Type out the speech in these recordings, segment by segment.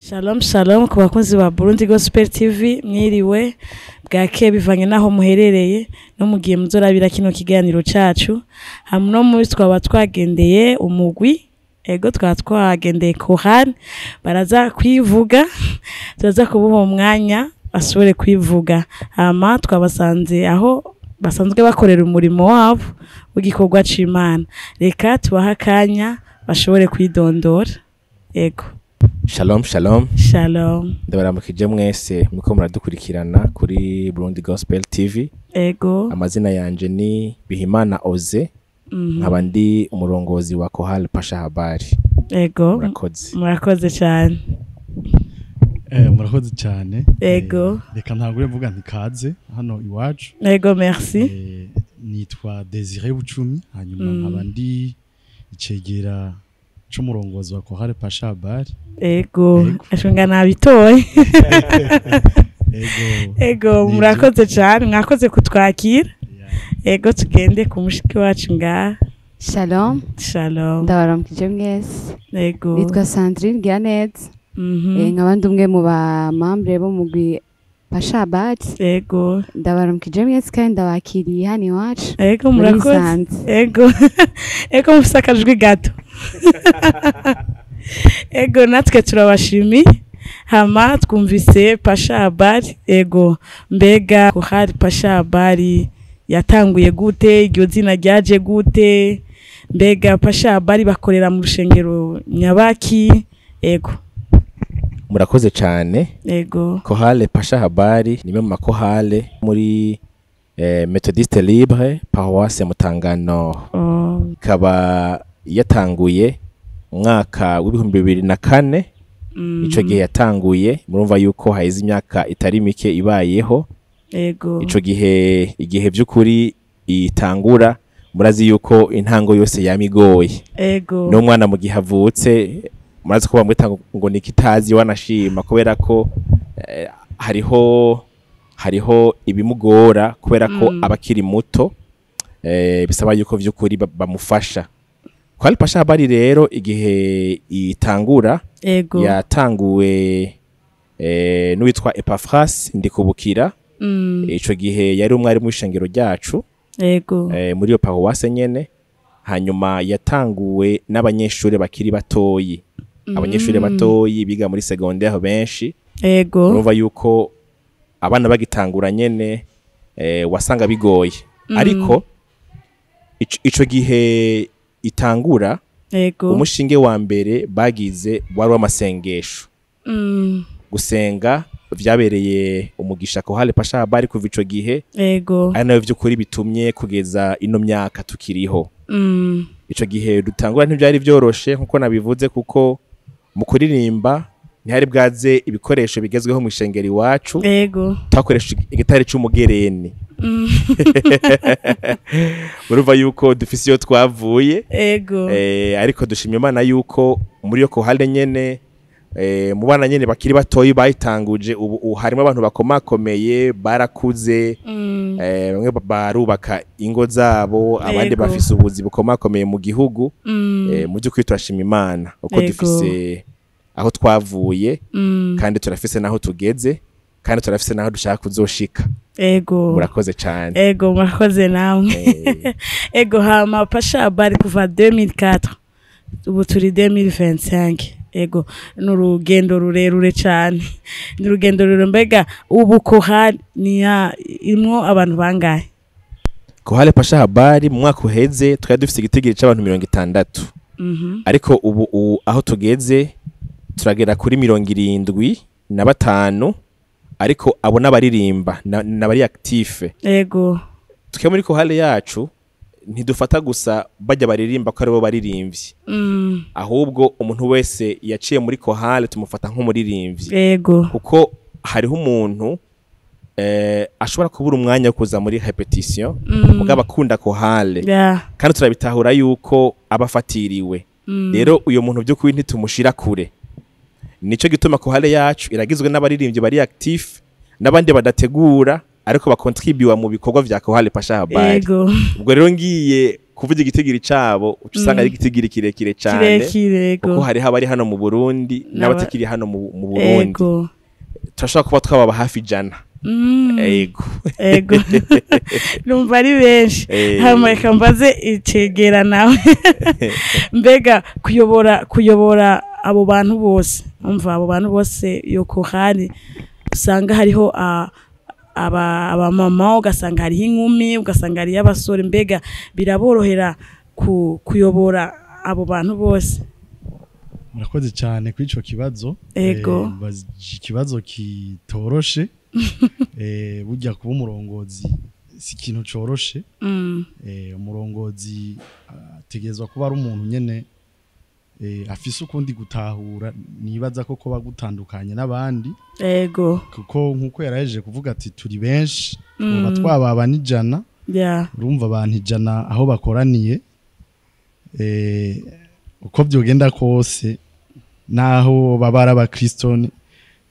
Shalom shalom ku bakunzi ba Burundi Gospel TV mwiriwe bwake bivanye naho muherereye no mugiye muzorabira kino kiganiro cacu hamwe no muri twaba twagendeye umugwi ego twagendeye Koran baraza kwivuga turaza kubuha umwanya basubire kwivuga hama twabasanze aho basanzwe bakorera umurimo wabo w'igikorwa c'Imana reka tubahakanya bashobore kwidondora ego. Shalom shalom. Shalom. Ndabaramukije mwese muko muradukurikirana kuri Burundi Gospel TV. Ego. Amazina yanje ni Bihimana Oze. Nkaba ndi umurongozi wa Kohal Pasha Habari. Ego. Murakoze cyane. Murakoze cyane. Ego. Reka ntagure mvuga ntikaze hano iwacu. Ego merci. Nitwa Desire Bucumi hanyuma nkaba ndi icegera c'umurongozi wa Kohal Pasha Habari. Ego, ashunga nabitoye. Ego, murakoze cyane, mwakoze kutwakira. Ego tugende ku mushiki wacu ngaha. Shalom. Shalom. Ndabaramukije mwese. Ego. Nitwa Sandrine Gianez. Nkabandi umwe mu ba membre bo mugwi Pasha Habari. Ego. Ndabaramukije mwese kandi ndabakiriye hano iwacu. Ego murakoze. Ego. Ego mufise akajwi gato. Ego natwe turabashimi hama twumvise Pasha Habari ego mbega ko hari Pasha Habari yatanguye gute iryo zina ryaje gute mbega Pasha Habari bakorera mu rushengero nyabaki ego. Murakoze cyane. Ego. Kohal Pasha Habari ni mu makohale muri Methodiste Libre Paroisse Mutangano. Kaba yatanguye umwaka w'ibihumbi 2004 ico gihe yatanguye murumva yuko haize imyaka itari mike ibayeho. Ego. Ico igihe by'ukuri itangura murazi yuko intango yose yamigoye. Ego. No mwana mu gihe avutse murazi ko bamwita ngo nikitazi wanashima kubera ko hariho ibimugora kubera ko abakiri muto bisaba yuko by'ukuri bamufasha. Kohal Pasha Habari rero igihe itangura yatanguwe n'uwitwa Epaphras Ndikubukira. Ico gihe yari umwari mu ishengero ryacu. Ego. Muri yo paroisse nyene hanyuma yatanguwe n'abanyeshuri bakiri batoyi. Abanyeshuri batoyi biga muri secondaire benshi. Ego. Urumva yuko abana bagitangura nyene wasanga bigoye. Ariko ico gihe itangura umushinge wa mbere bagize wari w'amasengesho. Gusenga vyabereye umugisha Kohal Pasha Habari kuva ico gihe. Ego. Ari nayo vy'ukuri bitumye kugeza ino myaka tukiriho. Ico gihe dutangura ntivyari vyoroshe nkuko nabivuze kuko mu kuririmba ntihari bwaze ibikoresho bigezweho mu ishengero iwacu. Ego. Twakoresha igitari c'umugereni. Urumva yuko dufise iyo twavuye. Ego. Ariko dushimye Imana yuko muri yo Kohal nyene mu bana nyene bakiri batoyi bayitanguje ubu harimo abantu bakomakomeye barakuze. Bamwe barubaka ingo zabo abandi bafise ubuzi bukomakomeye mu gihugu. Mu by'ukuri turashima Imana uko dufise aho twavuye kandi turafise naho tugeze kandi turafise naho dushaka kuzoshika. Ego. Murakoze cyane. Ego murakoze namwe. Ego hama Pasha Habari kuva 2004 ubu turi 2025. Ego n'urugendo rurerure cyane. N'urugendo rurerure mbega ubu Kohal niya imwo abantu bangahe? Kohal Pasha Habari mu mwaka uheze twari dufise igitigiri c'abantu 60. Ariko ubu aho tugeze turagera kuri 75 ariko abo n'abaririmba n'abari active. Ego. Tuke muri Kohal yacu ntidufata gusa bajya baririmba ko aribo baririmbyi. Ahubwo umuntu wese yaciye muri Kohal tumufata nk'umuririmbyi. Ego. Kuko hariho umuntu ashobora kubura umwanya wo kuza muri repetition mugaba akunda Kohal. Kandi turabitahura yuko abafatiriwe. Rero uyo muntu by'ukuri ntitumushira kure. Nico gituma Kohal yacu iragizwe n'abaririmbyi bari active n'abandi badategura ariko bakontribuwa mu bikorwa vya Kohal Pasha Habari. Ego. Ubwo rero ngiye kuvuga igitigiri cabo usanga ari igitigiri kirekire cyane kuko hari habari hano mu Burundi n'abatikiri hano mu Burundi turashaka kuba twababa hafi jana ego numva ari benshi hamwe mbaze icegera nawe mbega kuyobora abo bantu bose umva abo bantu bose yoko hari usanga hariho aba mama ugasanga hariho inkumi ugasanga hariho abasore mbega biraborohera kuyobora abo bantu bose. Murakoze cyane kuri ico kibazo. Ego ikibazo kitoroshe burya kuba umurongozi si ikintu coroshe. Umurongozi ategezwa kuba ari umuntu nyene afise ukundi gutahura nibaza ko kuba gutandukanye n'abandi. Ego kuko nkuko yaraje kuvuga ati turi benshi tuba twababa n'ijana. Urumva abantu ijana aho bakoraniye uko byogenda kose naho babara abakristo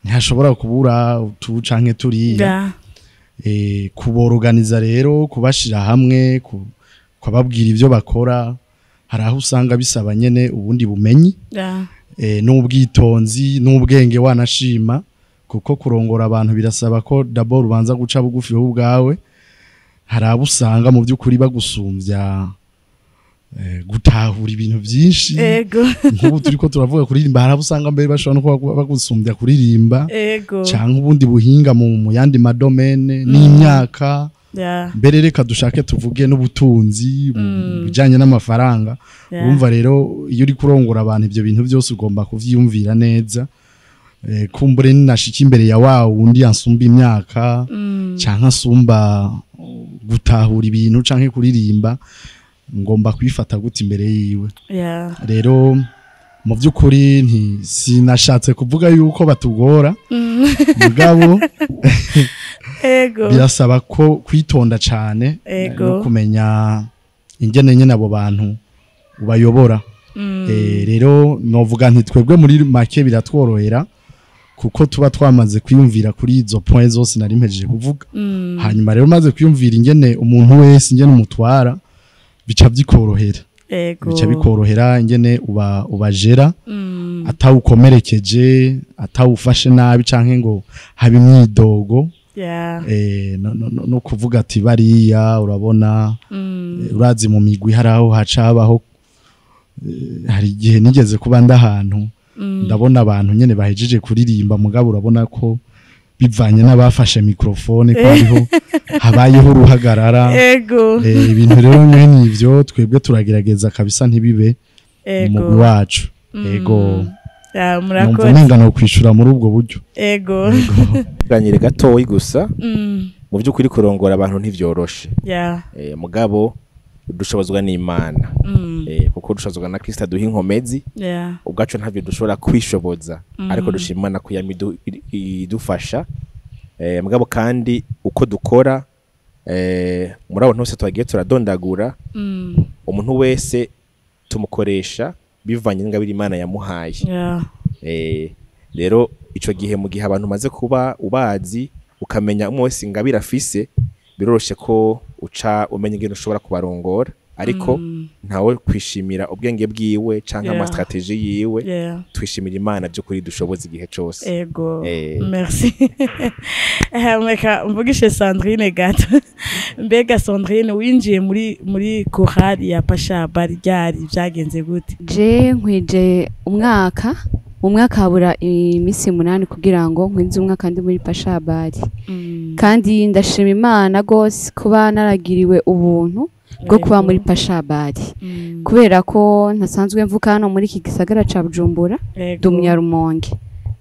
ntashobora kubura utucanke turiya kuboroganiza rero kubashira hamwe kubabwira ivyo bakora hari aho usanga bisaba nyene ubundi bumenyi n'ubwitonzi n'ubwenge wanashima kuko kurongora abantu birasaba ko d'abord ubanza guca bugufi ho ubwawe hari abo usanga mu by'ukuri bagusumvya gutahura ibintu byinshi nk'ubu turiko turavuga kuririmba hari abo usanga mbere bashobora no kuba bagusumbya kuririmba cyangwa ubundi buhinga mu yandi madomene n'imyaka mbere reka dushake tuvuge n'ubutunzi bijanye n'amafaranga urumva rero iyo uri kurongora abantu ibyo bintu byose ugomba kuvyiyumvira neza kumbure ninashika imbere ya wawe undi yansumba imyaka canke asumba gutahura ibintu canke kuririmba ngomba kwifata gute imbere yiwe rero mu by'ukuri sinashatse kuvuga yuko batugora mugabo birasaba ko kwitonda cyane no kumenya ingene nyene abo bantu ubayobora rero novuga nti twebwe muri make biratworohera kuko tuba twamaze kwiyumvira kuri izo point zose nari mpejeje kuvuga hanyuma rero maze kwiyumvira ingene umuntu wese ingene umutwara bica bikorohera ingene ubajera atawukomerekeje atawufashe nabi canke ngo habe imyidogo no kuvuga ati bariya urabona urazi mu migwi haraho hacabaho hari igihe nigeze kuba ndahantu ndabona abantu nyene bahejeje kuririmba mugabo urabona ko bivanye n'abafashe mikrofone ko ariho habayeho uruhagarara ibintu rero nyene ivyo twebwe turagerageza kabisa ntibibe mu wacu murakoze numva no kwishura muri ubwo buryo ganyire gatoyi gusa mu by'ukuri kurongora abantu ntivyoroshe mugabo dushobozwa n'Imana kuko dushobozwa na Kristo duha inkomezi ubwacu ntavyo dushobora kwishoboza ariko dushimana ko idufasha mugabo kandi uko dukora muri abo ntose twagiye turadondagura umuntu wese tumukoresha bivanye n'ingabire Imana yamuhaye rero ico gihe mu gihe abantu maze kuba ubazi ukamenya umwe wese ingabire afise biroroshe ko uca umenya ingene ushobora kubarongora ariko ntawe kwishimira ubwenge bwiwe canke ama strategie yiwe twishimira Imana byo kuri dushoboza igihe cyose merci meka mvugishe Sandrine gato mbega Sandrine winjiye muri chorale ya Pasha Baryari byagenze gute? Je nkwije umwaka habura imisi 8 kugira ngo nkwize umwaka ndi muri Pasha Bari kandi ndashima Imana gose kuba naragiriwe ubuntu bwo kuba muri Pasha Bari kubera ko ntasanzwe mvuka hano muri iki gisagara ca Bujumbura dumya Rumonge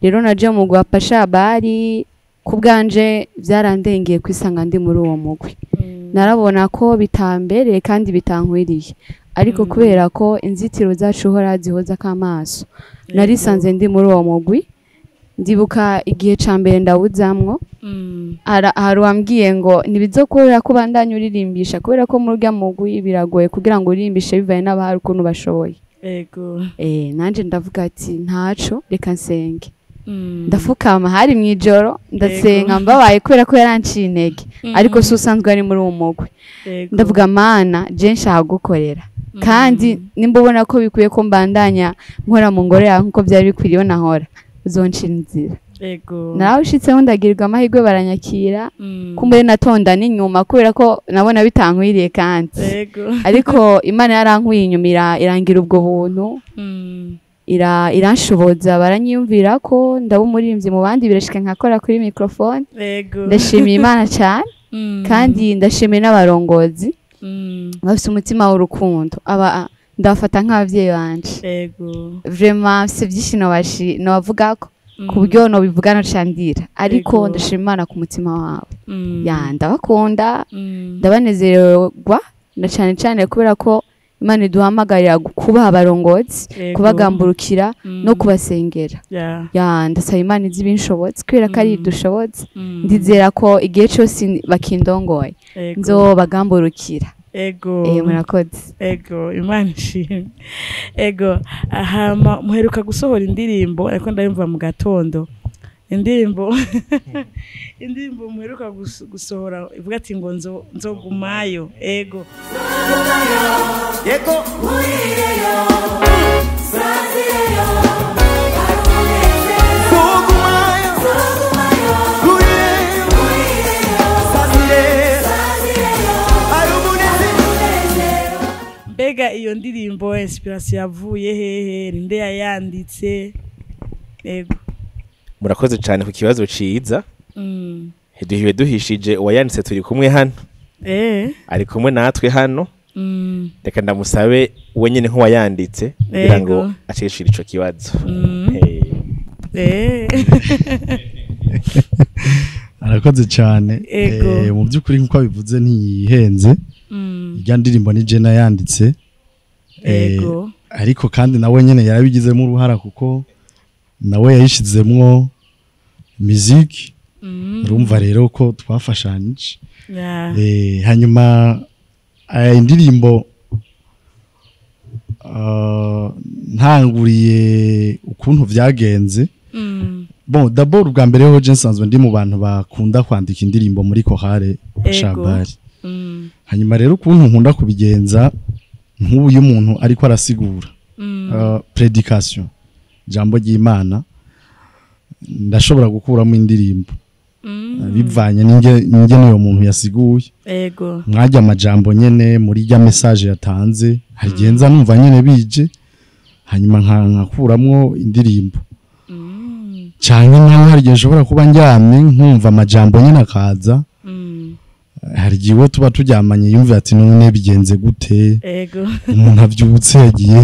rero naje mu gwa Pasha Bari kubganje byarandengeye kwisanga ndi muri uwo mugwi narabona ko bitambereye kandi bitankwiriye ariko kubera ko inzitiro zacu hora zihoza kamaso narisanze ndi muri uwo mugwi ndibuka igihe ca mbere ndawuzamwo haruambwiye ngo nibizokora ko bandanye uririmbisha kubera ko muri rya mugwi biragoye kugira ngo uririmbishe bivaye n'abahari ukuntu bashoboye nanje ndavuga ati ntaco reka nsenge ndafukama hari mwijoro ndasenga mbabaye kubera ko yaranciye intege ariko si usanzwe ari muri uwo mugwi ndavuga mana je nshaka gukorera kandi nimba ubona ko bikwiye ko mbandanya nkora mu ngoro yawe nkuko byari bikwiriye nahora uzoncira inzira nawe ushitseho ndagirirwa amahirwe baranyakira kumbere natonda n'inyuma kubera ko nabona bitankwiriye kandi ariko Imana yarankuye inyuma irangira ubwo buntu iranshoboza baranyiyumvira ko ndaba umuririmbyi mu bandi birashika nkakora kuri microphone ndashimiye Imana cyane kandi ndashimiye n'abarongozi bafite umutima w'urukundo ndabafata nk'abavyeyi banje vraiment c'est byinshi nobavuga ko ku buryo nobivugana candira ariko ndashima Imana ku mutima wawe ndabakunda ndabanezererwa na cyane kubera ko Imana iduhamagarira kubaha abarongozi kubagamburukira no kubasengera ndasaba Imana izi binshobotse kubera ko ari dushobotse ndizera ko igihe cyose bakindongoye nzobagamburukira murakoze Imana ishimwe ahama muheruka gusohora indirimbo ariko ndayumva mu gatondo indirimbo muheruka gusohora ivuga ati ngo nzogumayo yego urireyo sazireyo mbega iyo ndirimbo inspiration yavuye hehe ninde yayanditse yego murakoze cyane ku kibazo ciza duhiwe duhishije uwayanditse turi kumwe hano ari kumwe natwe hano reka ndamusabe we nyine nk'uwayanditse kugira ngo acishire ico kibazo arakoze cyane mu by'ukuri nk'uko bivuze ntiyihenze irya ndirimbo ni Jena yanditse ariko kandi nawe nyine yarabigizemo uruhara kuko nawe yayishizemwo muziki urumva rero ko twafashanyije hanyuma indirimbo ntanguriye ukuntu vyagenze bon d'abord bwa mbere ho nsanzwe ndi mu bantu bakunda kwandika indirimbo muri Chorale Shabari hanyuma rero ukuntu nkunda kubigenza nk'uyu muntu ariko arasigura predication jambo ry'Imana ndashobora gukuramo indirimbo bivanye n'inge niyo muntu yasiguye mwajya amajambo nyene muri ya message yatanze hagenza numva nyene bije hanyuma nkakuramwo indirimbo cyane naho hari gihe nshobora kuba njyamye nkumva amajambo nyene akaza hari gihe tuba turyamanye yumva ati none bigenze gute umuntu avyutse yagiye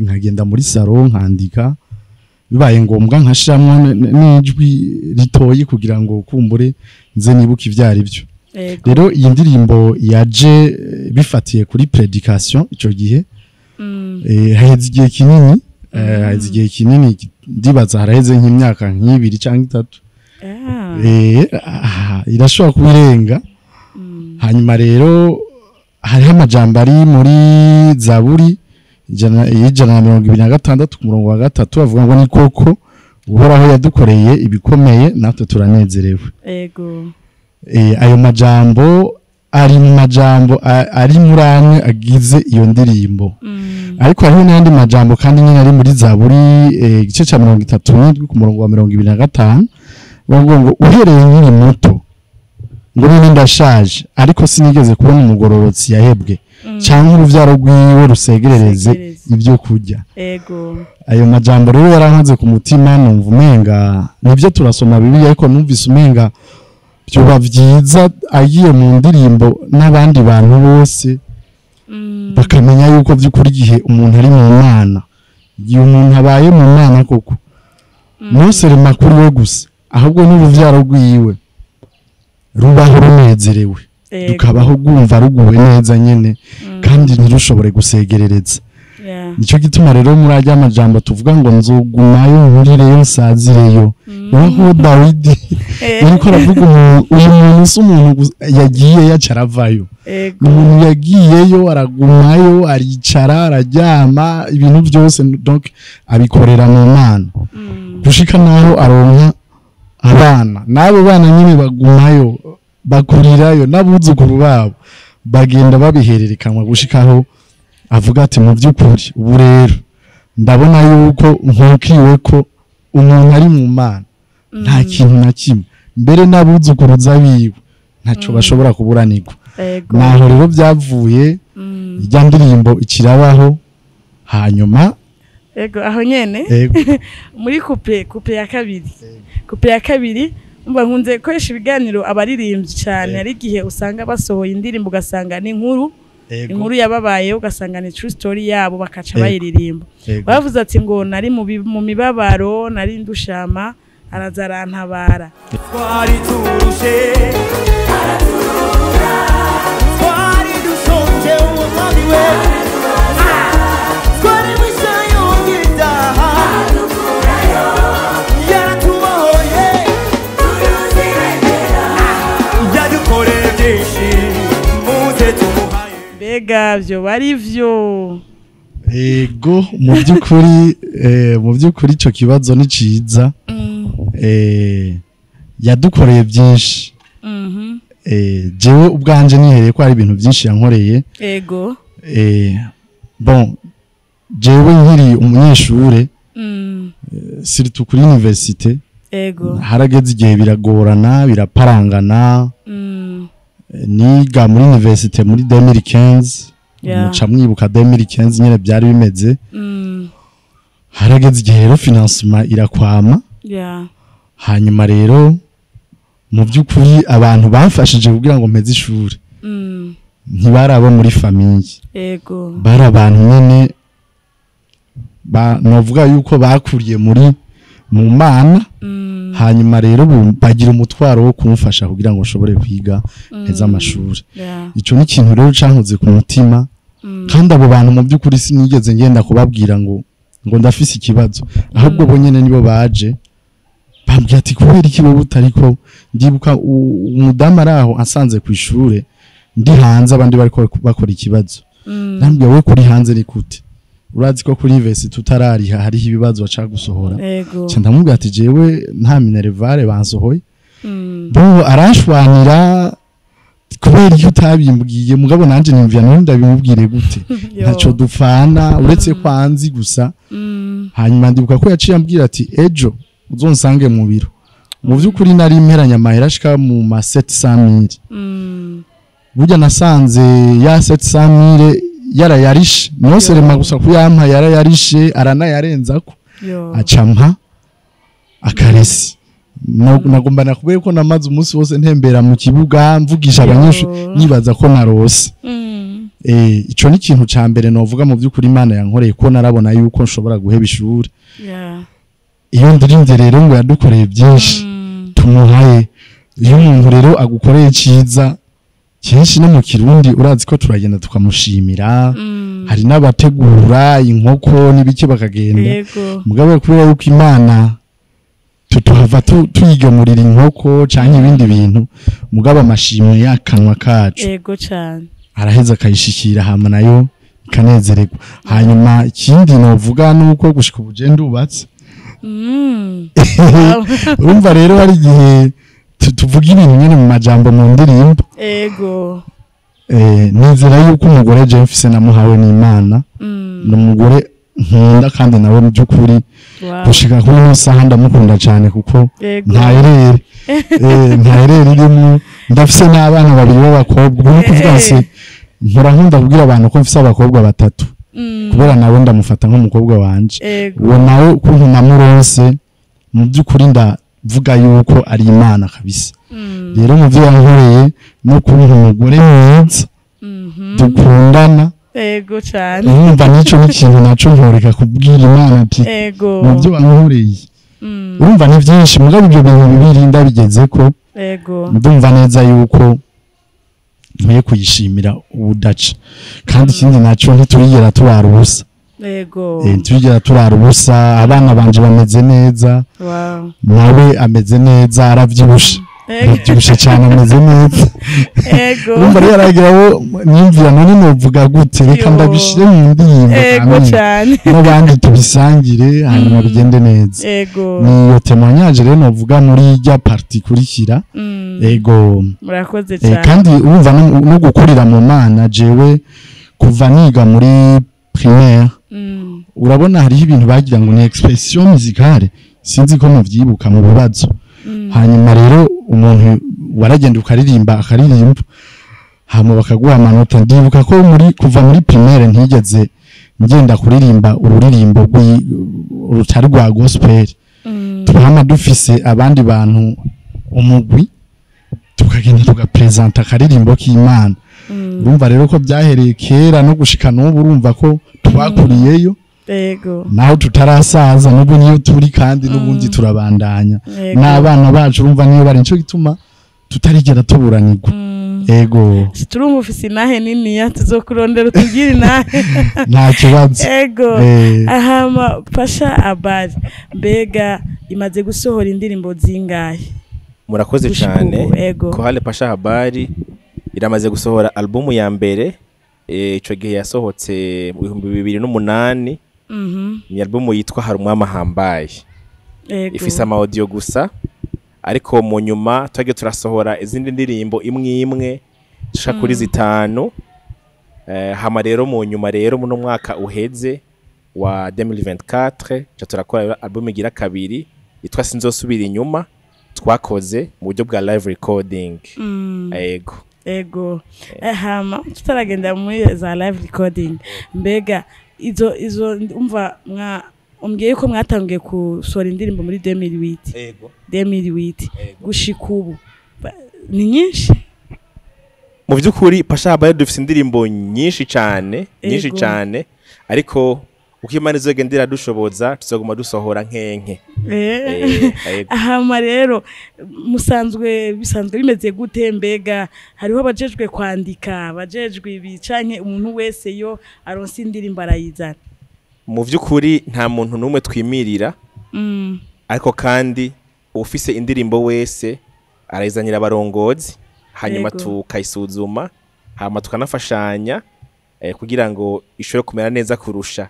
nkagenda muri salon nkandika bibaye ngombwa nkashiramwo n'ijwi ritoyi kugira ngo kumbure nze nibuka ivyari byo rero iyi ndirimbo yaje bifatiye kuri predication ico gihe haheze igihe kinini ndibaza haraheze nk'imyaka nk'ibiri cyangwa 3 irashobora kubirenga hanyuma rero hariho amajambo ari muri Zaburi 126 ku murongo wa 3 avuga ngo ni koko uhoraho yadukoreye ibikomeye natwe turanezerewe ayo majambo ari mu majambo ari muri amwe agize iyo ndirimbo ariko hariho n'andi majambo kandi nyine ari muri Zaburi igice cya 37 ku murongo wa 25 bavuga ngo uhereye nkiri muto ngo nini ndashaje ariko sinigeze kubona umugororotsi yahebwe cyangwa uruvyaro rwiwe rusegerereze ibyo kurya ayo majambo rero yarankoze ku mutima numva umenga nibyo turasoma Bibiliya ariko numvise umenga byoba byiza agiye mu ndirimbo n'abandi bantu bose bakamenya yuko by'ukuri gihe umuntu ari mu Mana igihe umuntu abaye mu Mana koko nose makuru we gusa ahubwo n'uruvyaro rwiwe rubaho runezerewe tukabaho gumva ruguwe neza nyene kandi ntirushobore gusegerereza nicyo gituma rero muri ajya amajambo tuvuga ngo nzogumayo nkurireyo nsazireyo naho Dawidi ariko aravuga uyu muntu umuntu yagiye yacaravayo umuntu yagiyeyo aragumayo aricara araryama ibintu byose donc abikorera mu Mana gushika naho aronka abana nabo bana nyine bagumayo bakurirayo n'abuzukuru babo bagenda babihererekanwa gushikaho avuga ati mu by'ukuri ubu rero ndabona yuko nkukiwe ko umuntu ari mu Mana nta kintu na kimwe mbere n'abuzukuruza biwe ntaco bashobora kuburanirwa naho rero byavuye ijya ndirimbo ikirabaho hanyuma aho nyene muri coupe ya kabiri umva nkunze koresha ibiganiro abaririmbyi cyane ari gihe usanga basohoye indirimbo ugasanga ni inkuru yababaye ugasanga ni true story yabo bakaca bayiririmba bavuze ati ngo nari mu mibabaro nari ndushama araza arantabara twari turushe araturura twari dushonje umwami we twari wishayo ngitaha aradukurayo yaratubohoye turuzirengera yadukoreye byinshi muze tumuhaye mbega byo bari vyo ego mu by'ukuri ico kibazo ni ciza yadukoreye byinshi jewe ubwanje nihereye ko hari ibintu byinshi yankoreye bon jewe nkiri umunyeshure surtout kuri université harageze igihe biragorana biraparangana niga muri université muri 2015 muca mwibuka 2015 nyene byari bimeze harageze igihe rero financement irakwama hanyuma rero mu by'ukuri abantu bamfashije kugira ngo mpeze ishuri ntibari abo muri famiye bari abantu nyene novuga yuko bakuriye mu Mana hanyuma rero bagira umutwaro wo kumufasha kugira ngo ashobore kwiga neza amashuri ico ni ikintu rero cankoze ku mutima kandi abo bantu mu by'ukuri sinigeze ngenda kubabwira ngo ndafise ikibazo ahubwo bo nyene nibo baje bambwira ati kubera iki wowe utariko ndibuka umudamu araho asanze ku ishure ndi hanze abandi bariko bakora ikibazo nambwiye we kuri hanze ni kute urazi ko kuri university tutarariha hariho ibibazo baca gusohora cyo ndamubwira ati jewe nta minervare bansohoye bo arashwanira kubera iyo utabimbwiye mugabo nanje nimvya none ndabimubwire gute ntaco dupfana uretse kwanzi gusa hanyuma ndibuka ko yaciye ambwira ati ejo uzonsange mu biro mu by'ukuri nari imperanya amahera ashika mu ma 700,000 burya nasanze ya 700,000 yarayarishe nose rema gusa kuyampa yarayarishe aranayarenzako acampa akaresi nagomba nakubwiye ko namaze umunsi wose ntembera mu kibuga mvugisha abanyeshuri nibaza ko narose ico ni ikintu ca mbere novuga mu by'ukuri Imana yankoreye ko narabona yuko nshobora guheba ishuri iyo ndirinze rero ngo yadukoreye byinshi tumuhaye iyo umuntu rero agukoreye ciza kenshi no mu Kirundi urazi ko turagenda tukamushimira hari n'abategura inkoko n'ibiki bakagenda mugabo kubera yuko Imana tuhava tuyigemurira inkoko canke ibindi bintu mugabo amashimwe yakanwa kacu cyane araheza akayishikira hama nayo ikanezererwa hanyuma ikindi novuga nuko gushika ubuje ndubatse urumva rero hari igihe tuvuga ibintu nyene mu majambo mu ndirimbo nizera yuko umugore je mfise namuhawe n'Imana n'umugore nkunda kandi nawe mu by'ukuri gushika kuri no saha ndamukunda cyane kuko ntayerere irimo ndafise n'abana babiri b'abakobwa ubu kuvuga nse nkora nkunda kubwira abantu ko mfise abakobwa batatu kubera nawe ndamufata nk'umukobwa wanje uwo nawe ukuntu namuronse mu by'ukuri ndavuga yuko ari Imana kabisa rero mu byo yankoreye no kuntu umugore mwiza dukundana cyane umva nico n'ikintu naco nkoreka kubwira Imana ati mu byo wankoreye urumva ni byinshi mugabo ibyo bintu bibiri ndabigezeko ndumva neza yuko nkwiye kuyishimira ubudaca kandi ikindi naco ntiturigera turara ubusa turigera turara ubusa abana banje bameze neza nawe ameze neza aravyibusha byibushe cyane ameze neza ego urumva rero yaragiraho nimvira none novuga gute reka ndabishire mu ndirimbo ego cyane n'abandi tubisangire hanyuma bigende neza ego niyo témoignage rero novuga muri rya parti kurikira ego murakoze cyane kandi urumva no gukurira mu mana jewe kuva niga muri primaire urabona hariho ibintu bagira ngo ni expression musicale sinzi ko muvyibuka mu bibazo hanyuma rero umuntu waragenda ukaririmba hama bakaguha amanota ndibuka ko kuva muri primaire ntigeze ngenda kuririmba ururirimbo rutari rwa gospel tuhama dufise abandi bantu umugwi tukagenda tugapresenta akaririmbo k'Imana urumva rero ko byahereye kera no gushika n'ubu urumva ko twakuriyeyo ego naho tutarasaza n'ubu niyo turi kandi n'ubundi turabandanya n'abana bacu urumva niyo bari nico gituma tutarigera tuburanirwa ego turumva ufise nahe nini tuzokurondera tugira nahe nta kibazo ego ahama Pasha Habari mbega imaze gusohora indirimbo zingahe murakoze cyane ko hale Pasha Habari iramaze gusohora albumu ya mbere ico gihe yasohotse mu 2008 ni albumu yitwa Harumwama Hambaye ifise ama audio gusa ariko mu nyuma twage turasohora izindi ndirimbo imwe dushaka kuri zitanu hama rero mu nyuma rero mu mwaka uheze wa 2024 turakora albumu igira kabiri yitwa Sinzosubira Inyuma twakoze mu buryo bwa live recording ego hama tutaragenda muri za live recording mbega izo umva umbwiye ko mwatangiye gusohora indirimbo muri 2008 gushika ubu ni nyinshi mu by'ukuri Pasha Habari dufite indirimbo nyinshi cyane ariko uko Imana izogendera dushoboza tuzoguma dusohora nkenke ahama rero bisanzwe bimeze gute mbega hariho abajejwe kwandika abajejwe ibicanke umuntu wese yo aronse indirimbo arayizana mu by'ukuri nta muntu n'umwe twimirira ariko kandi ufise indirimbo wese arayizanira abarongozi hanyuma tukayisuzuma hanyuma tukanafashanya kugira ngo ishobore kumera neza kurusha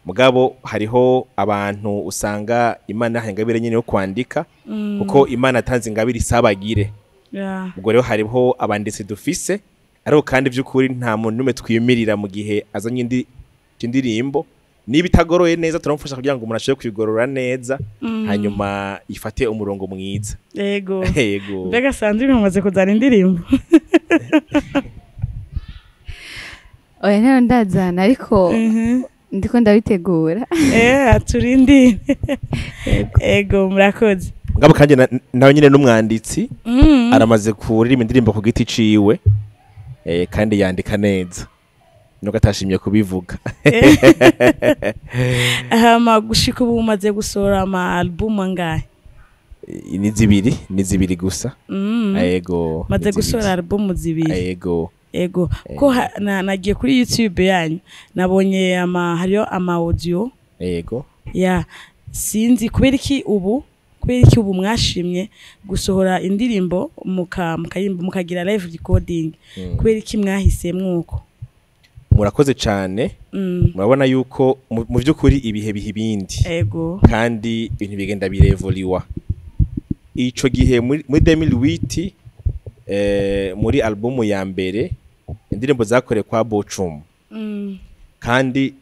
mugabo hariho abantu usanga Imana hengabire nyine yo kwandika kuko Imana atanze ingabire isabagire ubwo rero hariho abanditsi dufise ariko kandi by'ukuri nta muntu n'umwe twimirira mu gihe azanye indirimbo niba itagoroye neza turamufasha kugira ngo umuntu ashobore kwigorora neza hanyuma ifate umurongo mwiza yego mbega Sandrine mumaze kuzana indirimbo oya nero ndazana ariko ndiko ndabitegura turindi ego murakoze ngabo kandi nawe nyine n'umwanditsi aramaze kuririmba indirimbo ku giti ciwe kandi yandika neza nuko atashimye kubivuga hama gushika ubu umaze gusohora ama album angahe ni zibiri gusa yego maze gusohora album zibiri yego ko nagiye kuri YouTube yanyu nabonye hariyo ama audio yego sinzi kubera iki ubu mwashimye gusohora indirimbo mukagira live recording kubera iki mwahisemwe uko murakoze cyane murabona yuko mu by'ukuri ibihe bihibindi kandi ibintu bigenda birevoliwa ico gihe muri 2008 muri albumu ya mbere indirimbo zakorewe kwa Bocum kandi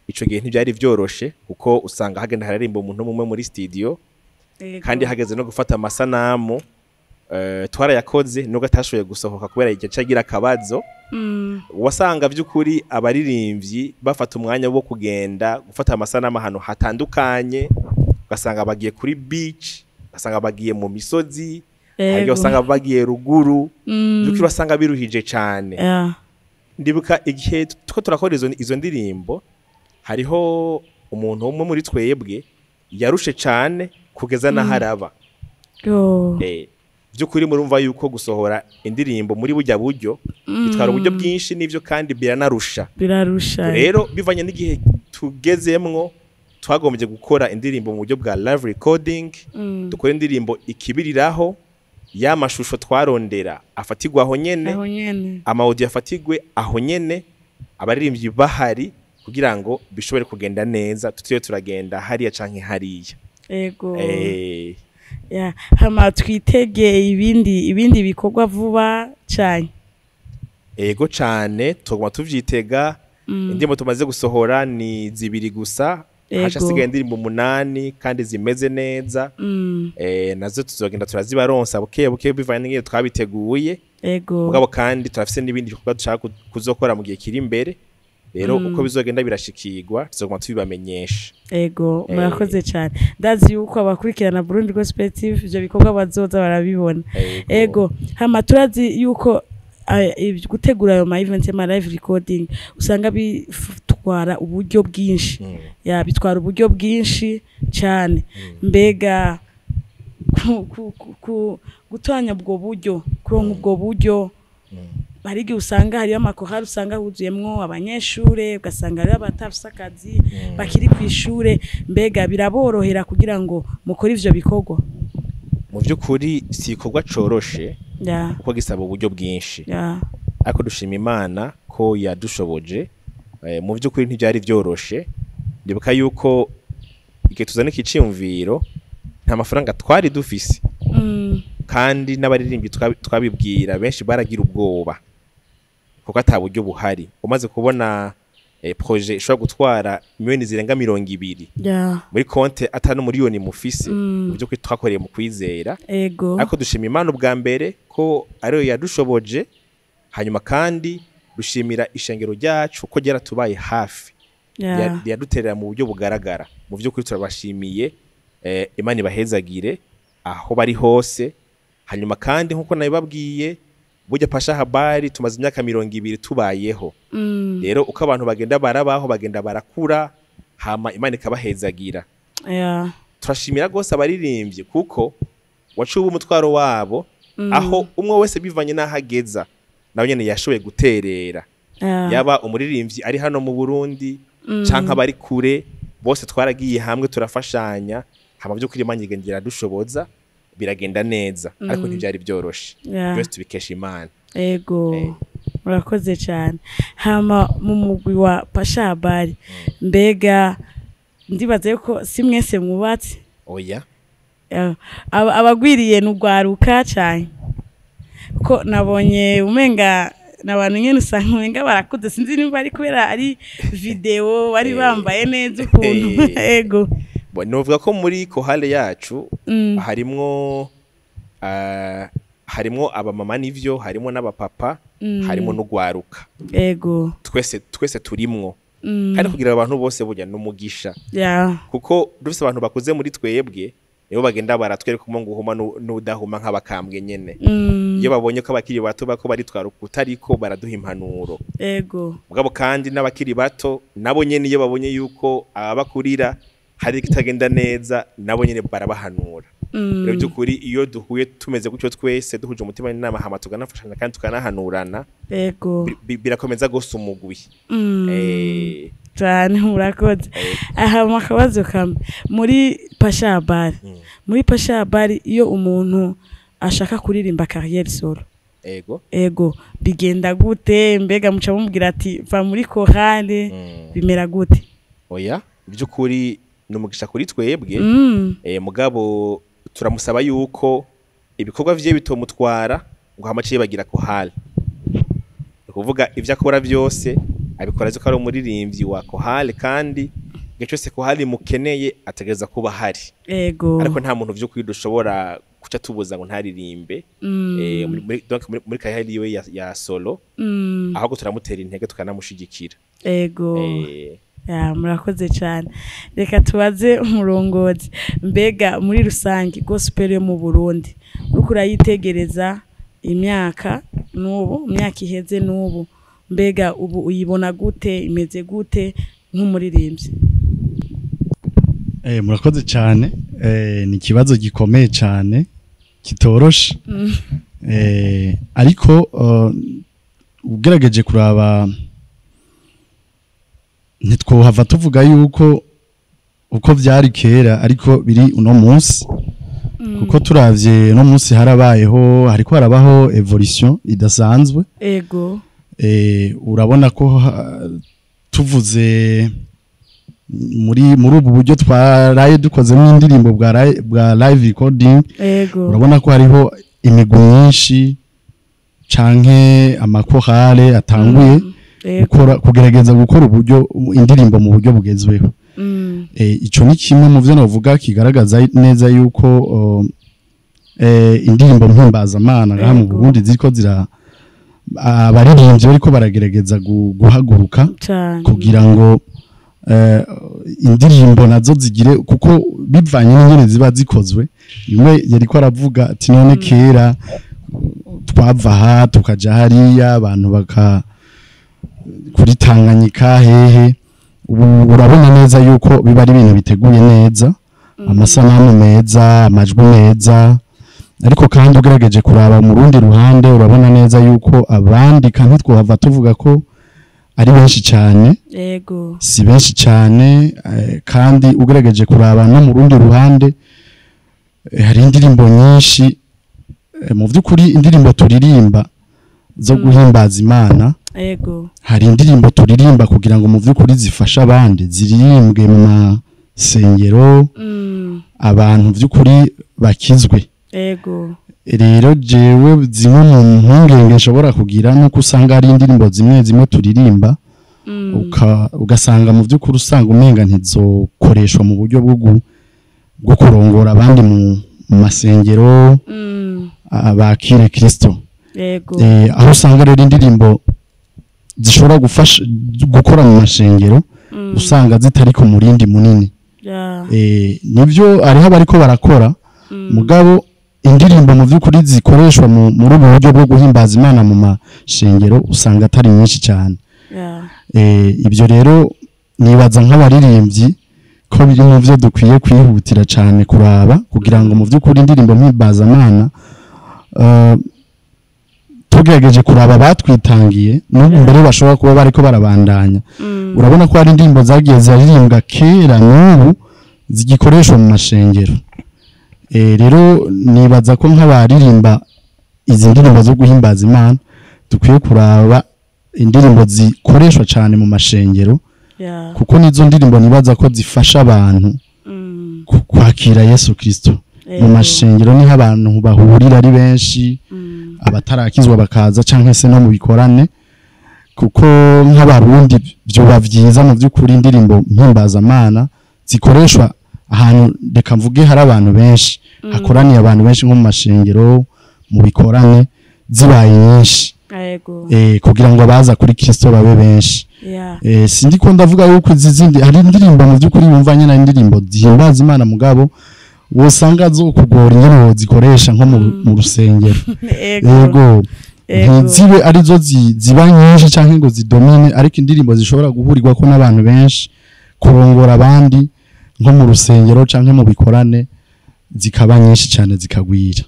ico gihe ntibyari vyoroshe kuko usanga hagenda hararimba umuntu umwe muri studio kandi hageze no gufata amasanamu twarayakoze nubwo atashoboye gusohoka kubera igihe cagira akabazo wasanga by'ukuri abaririmbyi bafata umwanya wo kugenda gufata amasanamu ahantu hatandukanye ugasanga bagiye kuri beach ugasanga bagiye mu misozi hari usanga bagiye ruguru by'ukuri basanga biruhije cyane ndibuka igihe two turakora izo ndirimbo hariho umuntu umwe muri twebwe yarushe cyane kugeza naharaba by'ukuri murumva yuko gusohora indirimbo muri bujya buryo bitwara uburyo bwinshi n'ivyo kandi birarusha rero bivanye n'igihe tugezemwo twagombye gukora indirimbo mu buryo bwa live recording dukora indirimbo ikibiriraho ya mashusho twarondera afatigwa aho nyene aho nyene amaudio afatigwe aho nyene abaririmbyi bahari kugira ngo bishobore kugenda neza tutiyo turagenda hariya canke hariya ego ya hama twitege ibindi bikorwa vuba cyane ego cane tuguma tuvyitega indirimbo tumaze gusohora ni 2 gusa hasha sigaye indirimbo 8 kandi zimeze neza nazo tuzogenda turazibaronsa buke bivanye n'ingene twabiteguye ego mugabo kandi turafise n'ibindi bikorwa dushaka kuzokora mu gihe kiri imbere rero uko bizogenda birashikirwa tuzoguma tubibamenyesha ego murakoze cyane ndazi yuko abakurikirana Burundi Gospel TV ivyo bikorwa bazoza barabibona ego hama turazi yuko gutegura ayo ma event ma live recording usanga bitwara uburyo bwinshi ya bitwara uburyo bwinshi cyane mbega gutanya ubwo buryo kuronka ubwo buryo hari gihe usanga hari amakohari usanga huzuyemwo abanyeshure ugasanga ari abatafise akazi bakiri ku ishure mbega biraborohera kugira ngo mukore ivyo bikorwa mu by'ukuri si ikorwa coroshe ya kuko gisaba uburyo bwinshi ya ariko dushima Imana ko yadushoboje mu by'ukuri ntibyari byoroshe ndibuka yuko igihe tuzana ikiciyumviro nta mafaranga twari dufise kandi n'abaririmbyi twabibwira benshi baragira ubwoba kuko ata buryo buhari umaze kubona projet ishobora gutwara miliyoni zirenga 200 muri konte atano miliyoni mufise mu byo twakoreye mu kwizera ego ariko dushima Imana ubwa mbere ko ariyo yadushoboje hanyuma kandi dushimira ishengero ryacu ko tubaye hafi yaduterera mu buryo bugaragara mu byo kuri turabashimiye Imana ibahezagire aho bari hose hanyuma kandi nkuko nabibabwiye burya Pasha Habari tumaze imyaka 200 tubayeho rero uko abantu bagenda barabaho bagenda barakura hama Imana ikabahezagira turashimira gose abaririmbye kuko wacuba umutwaro wabo aho umwe wese bivanye n'ahageza nawe nyene yashoboye guterera yaba umuririmbyi ari hano mu Burundi canke abari kure bose twaragiye hamwe turafashanya hama byo kuri Imana igendera dushoboza biragenda neza ariko ntibyari byoroshe byose tubikesha Imana ego murakoze cyane hama mu mugwi wa Pasha Habari mbega ndibaza yuko si mwese mwubatse oya abagwiriye n'ugwaruka cyane ko nabonye umenga nabantu nyene usanga umenga barakuze sinzi nimba ari kubera ari video bari bambaye neza ukuntu ego novuga ko muri kohale yacu harimwo abamama n'ivyo harimwo n'abapapa harimwo n'ugwaruka ego twese turimwo kandi kugira abantu bose burya n'umugisha kuko dufise abantu bakuze muri twebwe nibo bagenda baratwereka ngo uhuma n'udahuma nk'abakambwe nyene iyo babonye ko abakiri bato bako baritwara utariko baraduha impanuro ego mugabo kandi n'abakiri bato nabo nyene iyo babonye yuko abakurira hari kitagenda neza nabo nyene barabahanura rero byukuri iyo duhuye tumeze gutyo twese duhuje umutima n'inama hama tuganafashanya kandi tukanahanurana ego birakomeza gose umugwi cyane murakoze aha makabazo kamwe muri Pasha Habari muri Pasha Habari iyo umuntu ashaka kuririmba carrière solo ego bigenda gute mbega muca mumubwira ati va muri chorale bimera gute oya byukuri numugisha kuri twebwe mugabo turamusaba yuko ibikorwa vye bitomutwara ngo hamaciye bagira chorale kuvuga ivyo akora byose abikora zo karo muririmbyi wa chorale kandi gecose chorale mukeneye ategeza kuba hari ego ariko nta muntu vyo kwidushobora kuca tubuza ngo ntaririmbe muri chorale yiwe ya solo ahubwo turamutera intege tukanamushigikira ego ya murakoze cyane reka tubaze umurongozi mbega muri rusangi gospel yo mu Burundi uko urayitegereza imyaka iheze n'ubu mbega ubu uyibona gute imeze gute nk'umuririmbyi murakoze cyane ni ikibazo gikomeye cyane kitoroshe ariko ugerageje kuraba ntitwohava tuvuga yuko uko byari kera ariko biri uno munsi kuko turavye no munsi harabayeho hariko harabaho evolution idasanzwe ego urabona ko tuvuze muri ubu buryo twaraye dukozemo indirimbo bwa live recording ego urabona ko hariho imigwi myinshi canke amakorale atanguye kugerageza gukora uburyo indirimbo mu buryo bugezweho ico ni kimwe mu byo navuga kigaragaza neza yuko indirimbo mpimbaza-mana ngaha mu Burundi ziriko abaririmbyi bariko baragerageza guhaguruka kugira ngo indirimbo nazo zigire kuko bivanye n'ingene ziba zikozwe imwe yariko aravuga ati none kera twava aha tukaja hariya abantu baka kuri Tanganyika hehe urabona neza yuko biba ari ibintu biteguye neza amasanamu meza amajwi meza ariko kandi ugerageje kuraba mu rundi ruhande urabona neza yuko abandi kandi twahava tuvuga ko ari benshi cyane yego si benshi cyane kandi ugerageje kuraba no mu rundi ruhande hari indirimbo nyinshi mu by'ukuri indirimbo turirimba zo guhimbaza Imana yego hari indirimbo turirimba kugira ngo mu by'ukuri zifasha abandi ziririmbwe mu masengero abantu by'ukuri bakizwe yego rero jewe zimwe mu mpungenge nshobora kugira nuko usanga hari indirimbo zimwe turirimba ugasanga mu by'ukuri usanga umenga ntizokoreshwa mu buryo bwo kurongora abandi mu masengero abakire Kristo yego aho usanga rero indirimbo zishobora gufasha gukora mu mashengero usanga zitari ku murindi munini nibyo ariho bariko barakora mugabo indirimbo mu by'ukuri zikoreshwa muri ubu buryo bwo guhimbaza Imana mu mashengero usanga atari nyinshi cyane ibyo rero nibaza nk'abaririmbyi ko biri mu byo dukwiye kwihutira cyane kuraba kugira ngo mu by'ukuri indirimbo mpimbaza-Mana tugerageje kuraba batwitangiye n'ubu mbere bashobora kuba bariko barabandanya urabona ko hari indirimbo zagiye zaririmbwa kera n'ubu zigikoreshwa mu mashengero rero nibaza ko nk'abaririmba izi ndirimbo zo guhimbaza Imana dukwiye kuraba indirimbo zikoreshwa cyane mu mashengero kuko nizo ndirimbo nibaza ko zifasha abantu kwakira Yesu Kristo mu mashengero niho abantu bahurira ari benshi abatarakizwa bakaza canke se no mu bikorane kuko nk'abarundi byoba byiza mu by'ukuri indirimbo mpimbaza-Mana zikoreshwa ahantu reka mvuge hari abantu benshi hakoraniye abantu benshi nko mu mashengero mu bikorane zibaye nyinshi kugira ngo abaza kuri Kristo babe benshi sindi ko ndavuga yuko izindi hari indirimbo mu by'ukuri bumva nyine indirimbo zihimbaza Imana mugabo wosanga zo kugora ingene zikoresha nko mu rusengero yego ntizibe arizo ziba nyinshi cyangwa ngo zidomine ariko indirimbo zishobora guhurirwa ko n'abantu benshi kurongora abandi nko mu rusengero canke mu bikorane zikaba nyinshi cyane zikagwira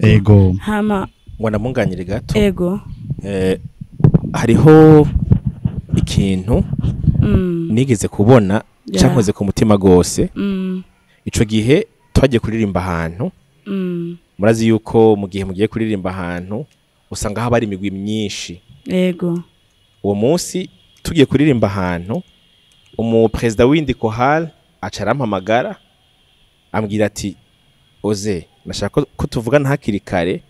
ego hama ngo namunganyire gato ego hariho ikintu nigeze kubona cyankoze ku mutima gose ico gihe twagiye kuririmba ahantu murazi yuko mu gihe mugiye kuririmba ahantu usanga haba ari imigwi myinshi ego uwo munsi tugiye kuririmba ahantu umuperezida w'indi kohal acarampamagara ambwira ati oze nashaka ko tuvugana hakiri kare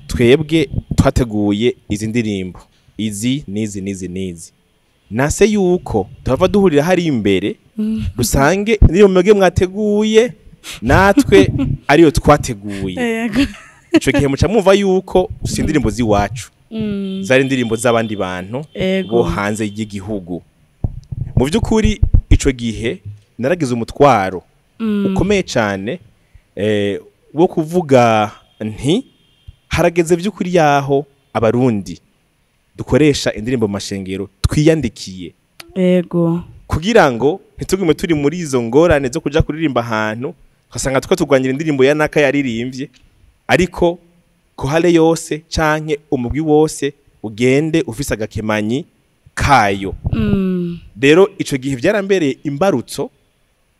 twebwe twateguye izi ndirimbo izi nizi nase yuko tuhava duhurira hari imbere rusange niyo mwege mwateguye natwe ariyo twateguye ico gihe muca mwumva yuko si indirimbo ziwacu zari indirimbo z'abandi bantu bo hanze y'igihugu mu by'ukuri ico gihe naragize umutwaro ukomeye cyane wo kuvuga nti harageze by'ukuri yaho abarundi dukoresha indirimbo mu mashengero twiyandikiye ego kugira ngo ntitugume turi muri izo ngorane zo kuja kuririmba ahantu kasanga tuko turwanyira indirimbo ya naka yaririmbye ariko kohale yose canke umugwi wose ugende ufise agakemanyi kayo rero ico gihe byarambereye imbarutso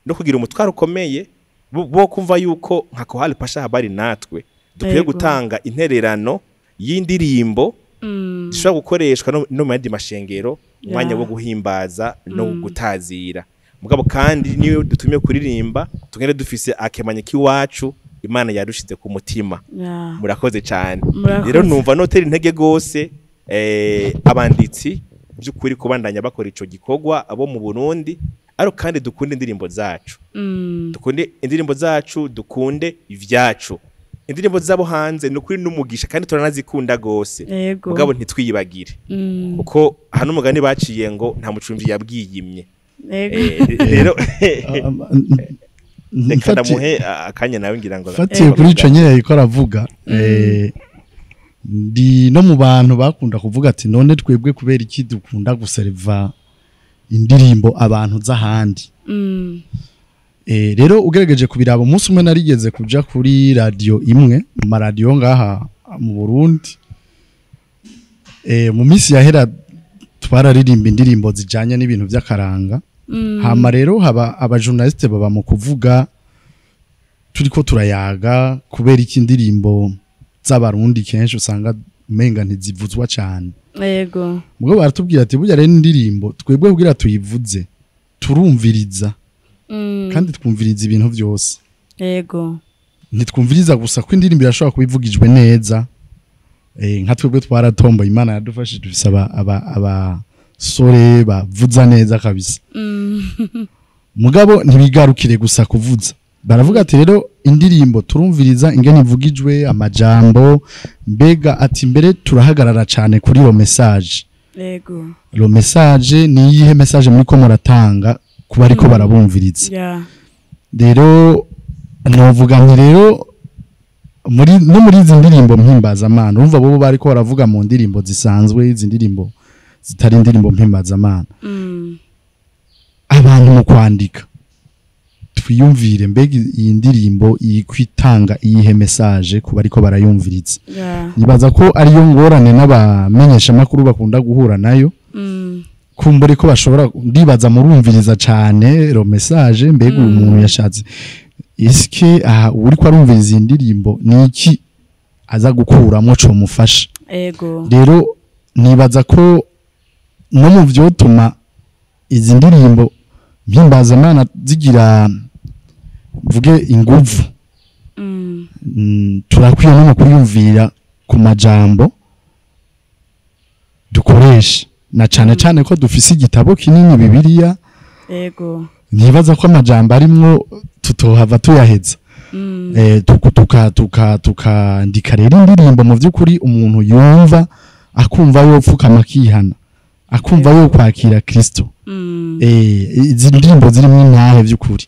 no kugira umutwaro ukomeye bo kumva yuko nka kohale pasha habari natwe dukwiye gutanga intererano y'indirimbo zishobora gukoreshwa no mu yandi mashengero umwanya wo guhimbaza no gutazira mugabo kandi niyo dutumye kuririmba tugende dufise akemanye k'iwacu Imana yarushize ku mutima murakoze cyane rero numva notera intege gose abanditsi by'ukuri kubandanya bakora ico gikorwa abo mu Burundi aro kandi dukunde indirimbo zacu dukunde indirimbo zacu dukunde ivyacu indirimbo zabo hanze nukuri n'umugisha kandi turanazikunda gose mugabo ntitwiyibagire kuko hano umugani baciye ngo nta mucumbi yabwiyimye rero reka ndamuhe akanya nawe ngira ngo fatiye kuri ico nyene yariko aravuga ndi no mu bantu bakunda kuvuga ati none twebwe kubera iki dukunda guserva indirimbo abantu z'ahandi rero ugerageje kubiraba umunsi umwe narigeze kuja kuri radio imwe mu maradiyo ngaha mu Burundi mu minsi yahera twararirimba indirimbo zijanye n'ibintu by'akaranga hama rero haba abajournaliste baba mu kuvuga turiko turayaga kubera iki indirimbo z'abarundi kenshi usanga umenga ntizivuzwa cyane yego mugabo baratubwira ati burya rero indirimbo twebwe kugira tuyivuze turumviriza kandi twumviriza ibintu byose yego ntitwumviriza gusa ko indirimbo irashobora kubivugijwe neza nka twebwe twaratomboye Imana yadufashije dufisaba abasore bavuza neza kabisa mugabo ntibigarukire gusa kuvuza baravuga ati rero indirimbo turumviriza ingene ivugijwe amajambo mbega ati mbere turahagarara cyane kuri yo message yego lo message ni yihe message muri ko muratanga kuba ariko barabumviriza rero novuga nti rero muri izi ndirimbo mpimbazamana urumva bo bariko baravuga mu ndirimbo zisanzwe izi ndirimbo zitari indirimbo mpimbazamana abantu mu kwandika twiyumvire mbega iyi ndirimbo ikwitanga iyihe message kuba ariko barayumviriza nibaza ko ariyo ngorane n'abamenyesha makuru bakunda guhura nayo kumbure ko bashobora ndibaza murumviriza cyane ro message mbega umuntu yashatse iske uri ko arumviriza indirimbo niki aza gukuramo cyo mufasha rero nibaza ko no mu vyotuma izi ndirimbo mpimbazamana zigira vuge inguvu turakwiye no kuyumvira ku majambo dukoresha na cyane ko dufise igitabo kinini Bibiliya nibaza ko amajambo arimwo tutohava tuyaheza tukandika rero indirimbo mu by'ukuri umuntu yumva akumva yopfukama akihana akumva yo kwakira Kristo izi ndirimbo zirimo intahe by'ukuri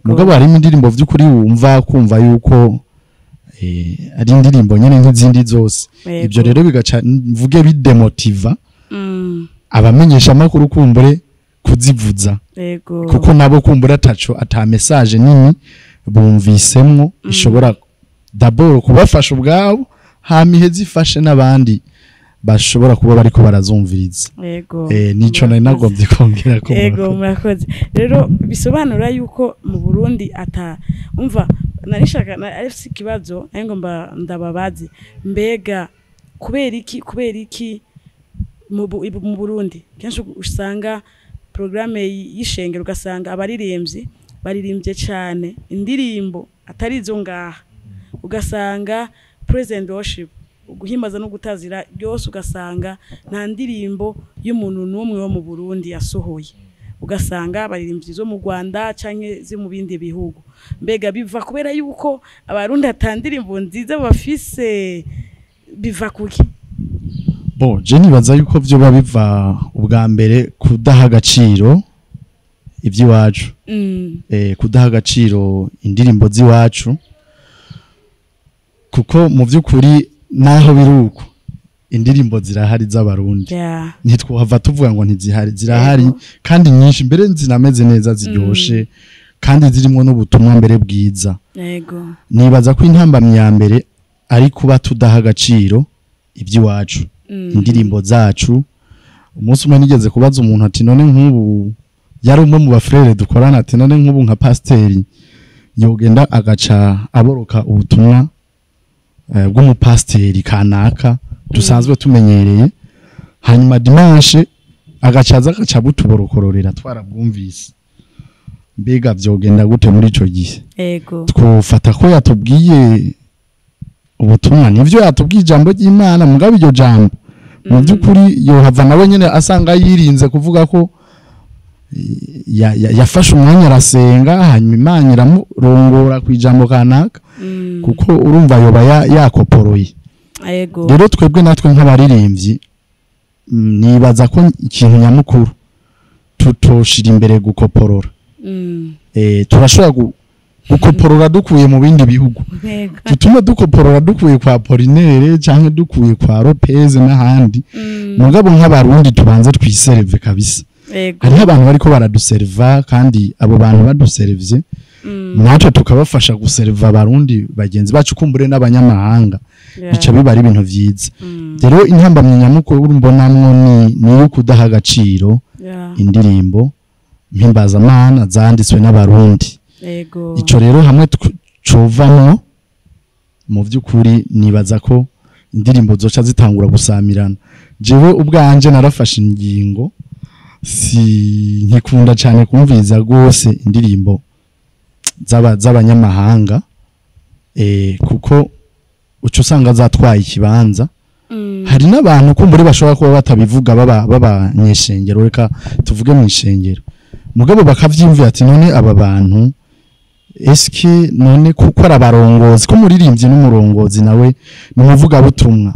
mugabo harimo indirimbo by'ukuri wumva kumva yuko ari indirimbo nyene nk'izindi zose ibyo rero bigaca mvuge bidemotiva abamenyesha makuru kumbure kuzivuza kuko nabo kumbura ata message nini bumvisemwo ishobora d'abord kubafasha ubwabo hamihe zifashe n'abandi bashobora kuba bariko barazumviriza nico nari nagombye kongera ko murakoze rero bisobanura yuko mu Burundi umva narishaka afite ikibazo ngomba ndababazi mbega kubera iki mu Burundi kenshi usanga programme y'ishengero ugasanga abaririmbyi baririmbye cyane indirimbo atari zo ngaha ugasanga present worship guhimbaza no gutazira byose ugasanga nta ndirimbo y'umuntu n'umwe wo mu Burundi yasohoye ugasanga baririmbyi zo mu Rwanda canke zo mu bindi bihugu mbega biva kubera yuko abarundi atandirimbo nziza bafise biva kuki je nibaza yuko byo babiva ubwa mbere kudaha agaciro iby'iwacu kudaha agaciro indirimbo z'iwacu kuko mu by'ukuri naho biruko indirimbo zirahari z'abarundi ntitwahava tuvuga ngo ntizihari zirahari kandi nyinshi mbere zinameze neza ziryoshe kandi zirimo n'ubutumwa mbere bwiza nibaza ko intambamyi ya mbere ari kuba tudaha agaciro iby'iwacu indirimbo zacu umunsi umwe nigeze kubaza umuntu ati none nk'ubu yari umwe mu bafrere dukorana ati none nk'ubu nka pasteri yogenda agaca aboroka ubutumwa bw'umupasteri kanaka dusanzwe tumenyereye hanyuma dimanche agacaza agaca butuborokororera twarabwumvise mbega vyogenda gute muri ico gihe Ego. twofata ko yatubwiye ubutumwa nivyo yatubwiye ijambo ry'Imana mugabo iryo jambo mu by'ukuri yohava nawe nyene asanga yirinze kuvuga ko yafashe umwanya arasenga hanyuma Imana iramurongora ku ijambo kanaka kuko urumva yoba yakoporoye. Ego. Rero twebwe natwe nk'abaririmbyi nibaza ko ikintu nyamukuru tutoshira imbere gukoporora. Turashobora gukoporora dukuye mu bindi bihugu. Tutuma dukoporora dukuye kwa Apollinaire canke dukuye kwa Lopez n'ahandi. Mugabo nk'abarundi tubanze twiserve kabisa. Hariho abantu bariko baraduserva kandi abo bantu baduservye natwe tukabafasha guserva abarundi bagenzi bacu kumbure n'abanyamahanga bica biba ari ibintu vyiza. Rero intambamye nyamukuru mbonamwo ni yo kudaha agaciro indirimbo mpimbazamana zanditswe n'abarundi. Ico rero hamwe covamwo mu vy'ukuri nibaza ko indirimbo zoca zitangura gusamirana. Jewe ubwanje narafashe ingingo nkikunda cyane kumviza gose indirimbo z'abanyamahanga kuko uco usanga zatwaye ikibanza. Hari n'abantu kumbure bashobora kuba batabivuga baba nyeshengero reka tuvuge mu ishengero mugabo bakavyimvira ati none aba bantu eske none kuko arabarongozi ko muririmbye n'umurongozi nawe numuvuga butumwa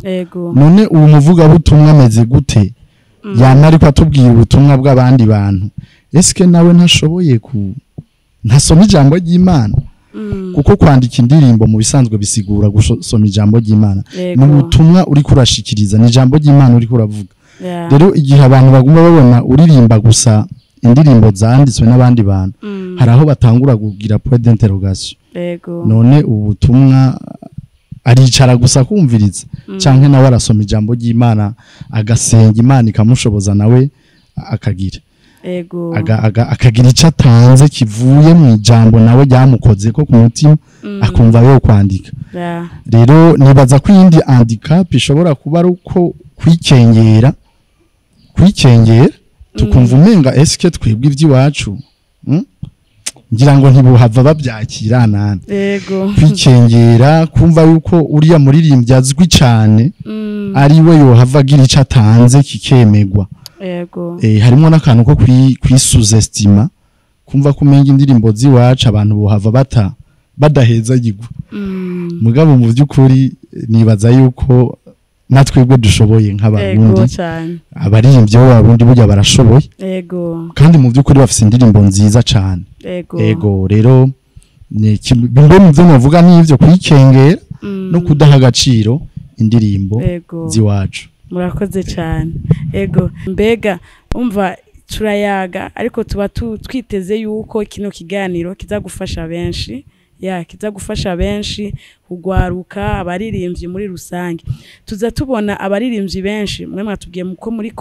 none uwo muvuga butumwa ameze gute yana ariko atubwiye ubutumwa bw'abandi bantu eske nawe ntashoboye ntasoma ijambo ry'Imana kuko kwandika indirimbo mu bisanzwe bisigura gusoma ijambo ry'Imana n'ubutumwa uri kurashikiriza ni ijambo ry'Imana uri kuravuga. Rero igihe abantu baguma babona uririmba gusa indirimbo zanditswe n'abandi bantu haraho batangura kugira point d'interrogation none ubutumwa aricara gusa kumviriza canke nawe arasoma ijambo ry'Imana agasenga Imana ikamushoboza nawe akagira akagira icyo atanze kivuye mu ijambo nawe ryamukoze ko ku mutima akumva yo kwandika. Rero nibaza ko iyindi handicap ishobora kuba ari uko kwikengera tukumva umenga eske twebwe iby'iwacu ngira ngo ntibuhava babyakira nane kwikengera kumva yuko uriya muririmbyi azwi cyane ari we yohava agira icyo atanze kikemegwa. Harimo n'akantu ko kwisuzestima kumva kumenga indirimbo z'iwacu abantu bohava badaheza yigwa mugabo mu by'ukuri nibaza yuko natwebwe dushoboye nk'abarundi abaririmbyi b'abarundi burya barashoboye kandi mu by'ukuri bafite indirimbo nziza cyane. Rero bimwe mu byo navuga n'ivyo kwikengera no kudaha agaciro indirimbo z'iwacu. Murakoze cyane. Mbega umva turayaga ariko tuba twiteze yuko kino kiganiro kizagufasha benshi kizagufasha benshi kugwaruka abaririmbyi muri rusange. Tuza tubona abaririmbyi benshi mwe mwatubwiye muko muri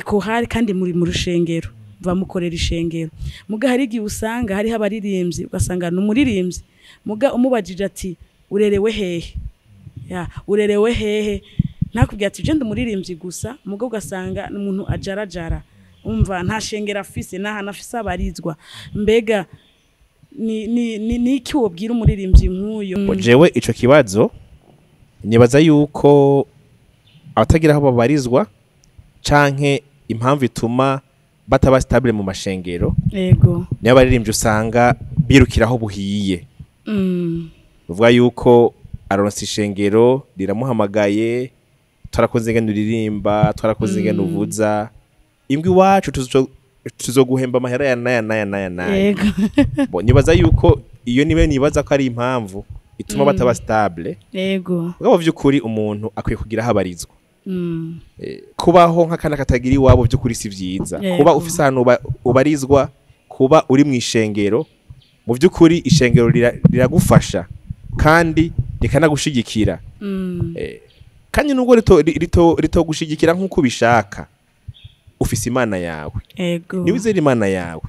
chorale kandi muri mu rushengero bamukorera ishengero muga hari igihe usanga hari abaririmbyi ugasanga n'umuririmbyi muga umubajije ati urerewe hehe nakubwiye ati je ndumuririmbyi gusa mugo ugasanga n'umuntu ajarajara umva nta shengera afise nafise abarizwa. Mbega ni iki wobwira umuririmbyi nk'uyo? Jewe ico kibazo nibaza yuko abatagira aho babarizwa canke impamvu ituma bataba stable mu mashengero niyo abaririmbyi usanga birukiraho buhiye. Uvuga yuko aronse ishengero riramuhamagaye twarakoze ingene uririmba twarakoze ingene uvuza imbwi wacu tuzoguhemba amahera ya naya nibaza yuko iyo niwe nibaza ko ari impamvu ituma bataba stable. Ubwo vy'ukuri umuntu akwiye kugira habarizwa kubaho nk'akana katagira iwabo vy'ukuri si vyiza kuba ufise ahantu ubarizwa kuba uri mu ishengero mu vy'ukuri ishengero riragufasha kandi rikanagushigikira kandi nubwo ritogushigikira nk'uko ubishaka ufise Imana yawe niwizera Imana yawe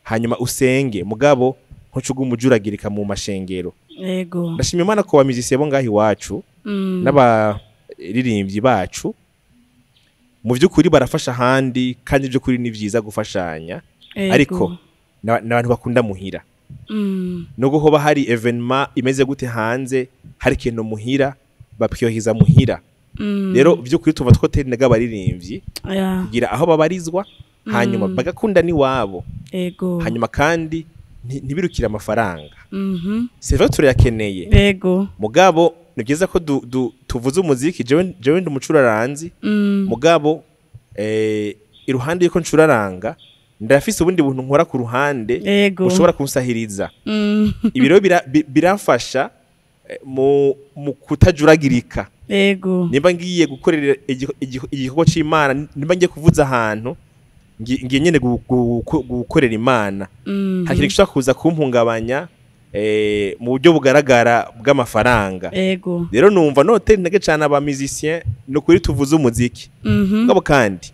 hanyuma usenge mugabo nkucuga umujuragirika mu mashengero. Yego. Ndashimye Imana ko bamizisiye bo ngahi wacu n'abaririmbyi bacu mu by'ukuri barafasha handi kandi by'ukuri ni vyiza gufashanya. Ariko n'abantu bakunda muhira. Nugo hoba hari evenement imeze gute hanze hari kintu muhira bapyohiza muhira. Rero by'ukuri tuva twotera intege abaririmbyi kugira aho babarizwa hanyuma bagakunda ni wabo. Yego. Hanyuma kandi ntibirukira amafaranga. C'est vrai turayakeneye. Yego. Mugabo ni byiza ko tuvuze umuziki jewe ndi umucuraranzi. Mugabo iruhande yuko ncuraranga ndafise ubundi buntu nkora ku ruhande ushobora kunsahiriza. Ibiro birafasha mu kutajuragirika. Yego. Nimba ngiye gukorera igikorwa c'Imana, nimba ngiye kuvuza ahantu ngiye nyene gukorera Imana, hakiri gishaka kuza kumpungabanya mu buryo bugaragara bw'amafaranga. Yego. Rero numva notera intege cyane aba musicien no kuri tuvuze umuziki. Ngabo kandi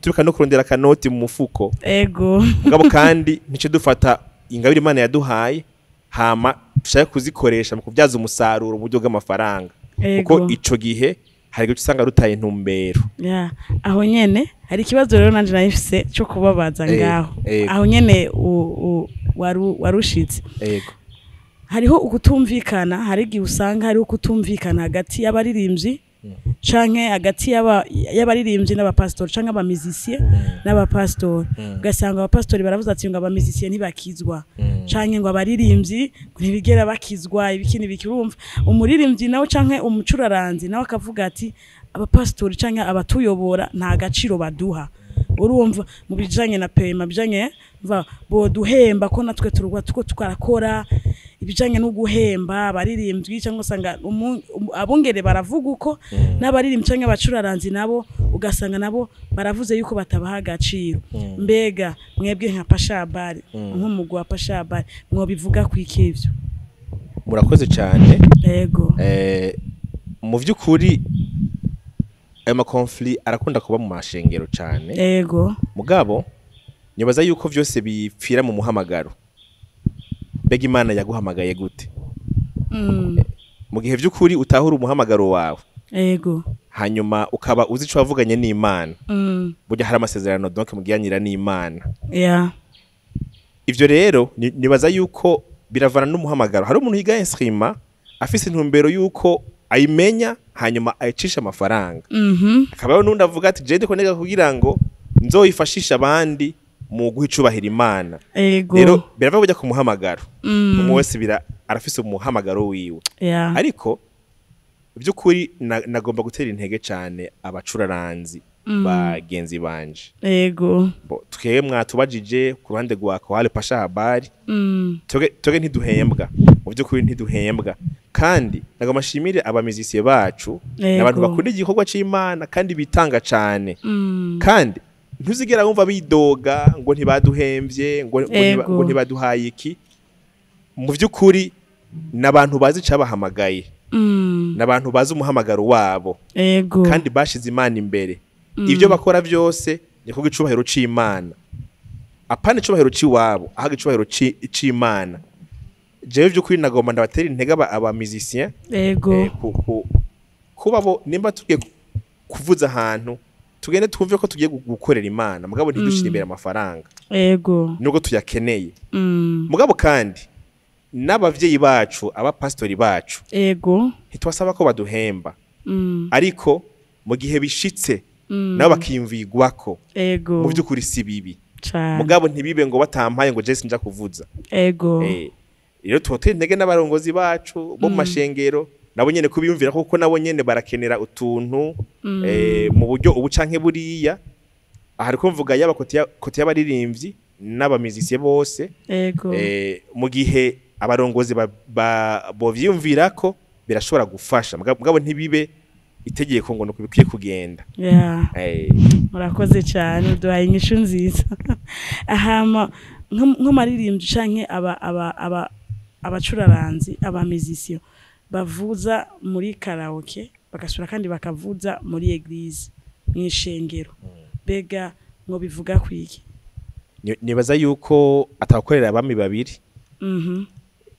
turuka no kurondera kanoti mu mufuko. Yego. Ngabo kandi nice dufata ingabire Imana yaduhaye hama dushaka kuzikoresha mu kubyaza umusaruro mu buryo bw'amafaranga. Kuko ico gihe hari guca usanga rutaye intumbero. Aho nyene hari ikibazo rero nanje nayifise cyo kubabaza ngaho. Aho nyene warushitse. Yego. Hariho ukutumvikana, hari igihe usanga hariho kutumvikana hagati y'abaririmbyi canke hagati y'abaririmbyi n'abapastori canke abamizisiye n'abapastori. Ugasanga abapastori baravuze ati ngo abamizisiye ntibakizwa canke ngo abaririmbyi ntibigera bakizwa ibikini bikirumva. Umuririmbyi nawe canke umucuraranzi nawe akavuga ati abapastori canke abatuyobora nta gaciro baduha. Urumva mu bijanye na pema bijanye bo duhemba ko natwe turugwa tuko tukarakora ibijanye no guhemba abaririmbyi cyangwa usanga abongere baravuga uko n'abaririmbyi cyangwa abacuraranzi nabo ugasanga nabo baravuze yuko batabaha agaciro. Mbega mwebwe nka Pashabari nk'umugwi wa Pashabari mwobivuga kwikivyo? Murakoze cyane. Yego. Mu by'ukuri ama conflit arakunda kuba mu mashengero cyane. Yego. Mugabo nyobaza yuko vyose bipfira mu muhamagaro. Mbega Imana yaguhamagaye gute? Mu gihe vy'ukuri utahura umuhamagaro wawe. Yego. Hanyuma ukaba uzi ico wavuganye n'Imana. Burya hari amasezerano donc mugiyanira n'Imana. Ivyo rero nibaza yuko biravana n'umuhamagaro. Hari umuntu yiga instrument afise intumbero yuko ayimenya hanyuma ayicisha amafaranga. Akabaho nundi avuga ati je ndiko nega kugira ngo nzoyifashisha abandi mu guhicubahira Imana. Rero birava bujya ku muhamagaro. Umwe wese arafise umuhamagaro wiwe. Ariko by'ukuri nagomba gutera intege cyane abacuraranzi bagenzi banje. Yego. Twebwe mwatubajije ku ruhande rwa Kohale Pashabari. Toge ntiduhembwa. Mu by'ukuri ntiduhembwa. Kandi nagomba shimire abamizisiye bacu n'abantu bakunda igikorwa c'Imana kandi bitanga cyane. Kandi ntuzigera wumva bidoga ngo ntibaduhembye ngo ntibaduhaye iki. Mu by'ukuri n'abantu bazi cabahamagaye. N'abantu bazi umuhamagaro wabo. Kandi bashize Imana imbere. Ibyo bakora byose ni kuko icubahiro c'Imana. Apana icubahiro ciwabo, ahaga icubahiro c'Imana. Jewe by'ukuri nagomba ndabatera intege aba musicien. Kuba bo nimba tugiye kuvuza ahantu tugende twumve ko tugiye gukorera Imana, mugabo ntidushire imbere amafaranga. Nubwo tuyakeneye. Mugabo kandi n'abavyeyi bacu, abapastori bacu. Ntitwasaba ko baduhemba. Ariko mu gihe bishitse nabo bakiyumvigwako. Mu by'ukuri si bibi. Mugabo ntibibe ngo batampaye ngo Jesse nja kuvuza. Rero twotera intege n'abarongozi bacu bo mu mashengero nabo nyene kubiyumvira kuko nabo nyene barakenera utuntu mu buryo ubu canke buriya. Aha riko mvuga yaba kote y'abaririmbyi n'abamizisiye bose. Mu gihe abarongozi bovyumvira ko birashobora gufasha. Mugabo ntibibe itegeko ngo nuko bikwiye kugenda. Murakoze cyane duhaye inyishu nziza. Ahama nk'amaririmbyi canke abacuraranzi abamizisiyo bavuza muri karaoke bagasura kandi bakavuza muri eglise mw'ishengero. Bega ngo bivuga kwiki? Nibaza yuko atakorera abami babiri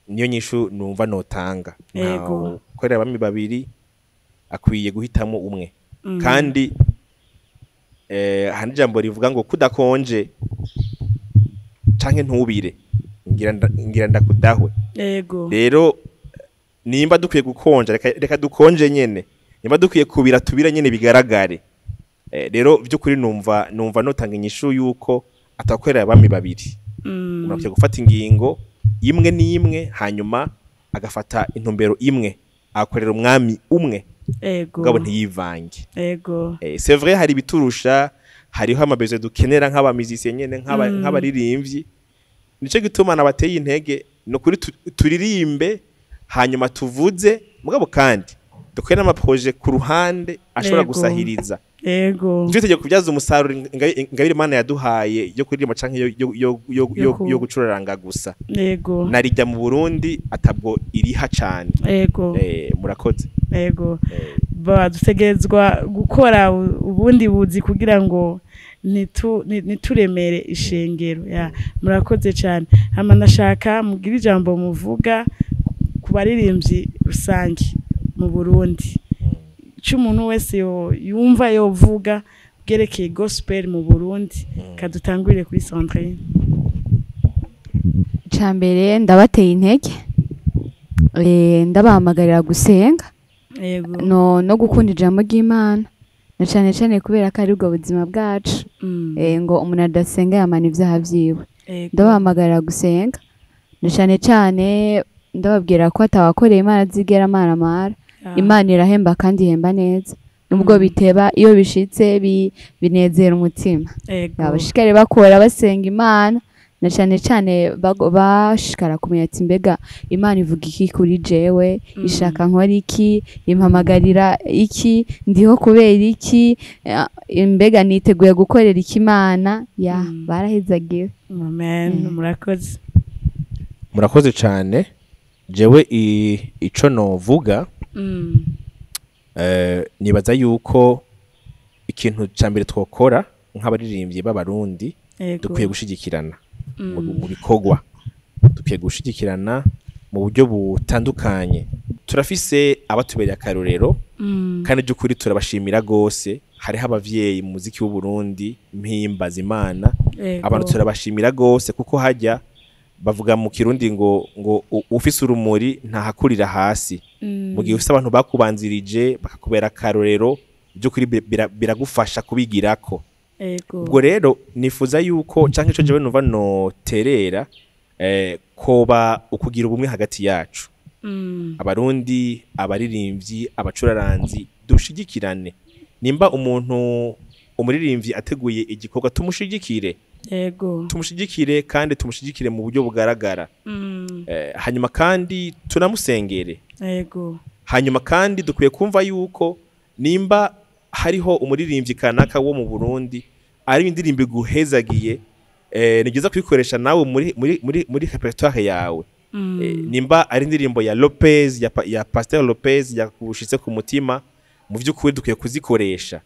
niyo nyishu numva notanga Yego. korera abami babiri akwiye guhitamo umwe kandi hari ijambo rivuga ngo kudakonje canke ntubire ngira ndakudahwe Yego. rero nimba dukwiye gukonja reka dukonje nyene nimba dukwiye kubira tubira nyene bigaragare rero by'ukuri numva notanga inyishu yuko atakorera abami babiri umuntu gufata ingingo imwe n'imwe hanyuma agafata intumbero imwe akorera umwami umwe ngabo ntiyivange c'est vrai hari biturusha hariho amabezo dukenera nk'abamizisiye nyene nk'abaririmbyi nico gituma nabateye intege no kuri turirimbe hanyuma tuvuze mugabo kandi dukwiye n'amaproje ku ruhande ashobora gusahiriza njye kubyaza umusaruro ingabire Imana yaduhaye yo kuririmba canke yo gucuraranga gusa narijya mu Burundi atabwo iriha cane murakoze dutegerezwa gukora ubundi buzi kugira ngo nituremere ishengero murakoze cyane hama ndashaka mugira ijambo muvuga ku baririmbyi rusange mu Burundi cyo umuntu wese yumva yovuga bwerekeye gospel mu Burundi kadutangurire kuri Sandrine. Cyambere ndabateye intege ndabahamagarira gusenga no gukunda ijambo ry'Imana na cyane kubera ko ari ubwo buzima bwacu ngo umuntu adasenga yamana ibyaha byiwe ndabahamagarira gusenga na cyane ndababwira ko atawakoreye Imana zigera maramara Imana irahemba kandi ihemba neza nubwo biteba iyo bishitse binezera umutima abashikare bakora basenga Imana na cyane bashikara kumenya ati mbega Imana ivuga iki kuri jewe ishaka nkora iki impamagarira iki ndiho kubera iki mbega niteguye gukorera iki Imana barahezagiwe amen murakoze cyane jewe ico novuga nibaza yuko ikintu cyambere twokora nk'abaririmbyi b'abarundi dukwiye gushigikirana mu bikorwa dukwiye gushigikirana mu buryo butandukanye turafise abatubereye akarorero kandi by'ukuri turabashimira gose hariho abavyeyi mu muziki w'u Burundi mpimbaza Imana abantu turabashimira gose kuko hajya bavuga mu Kirundi ngo ufise urumuri ntahakurira hasi mu gihe ufise abantu bakubanzirije bakakubera akarorero by'ukuri biragufasha kubigirako ubwo rero nifuza yuko canke ico jewe numva noterera koba ukugira ubumwe hagati yacu abarundi abaririmbyi abacuraranzi dushigikirane nimba umuririmbyi ateguye igikorwa tumushigikire tumushigikire kandi tumushigikire mu buryo bugaragara hanyuma kandi tunamusengere hanyuma kandi dukwiye kumva yuko nimba hariho umuririmbyi kanaka wo mu Burundi ari indirimbo guhezagiye ni byiza kwikoresha nawe muri repertoire yawe nimba ari indirimbo ya Lopez ya Pastor Lopez yakushitse ku mutima mu by'ukuri dukwiye kuzikoresha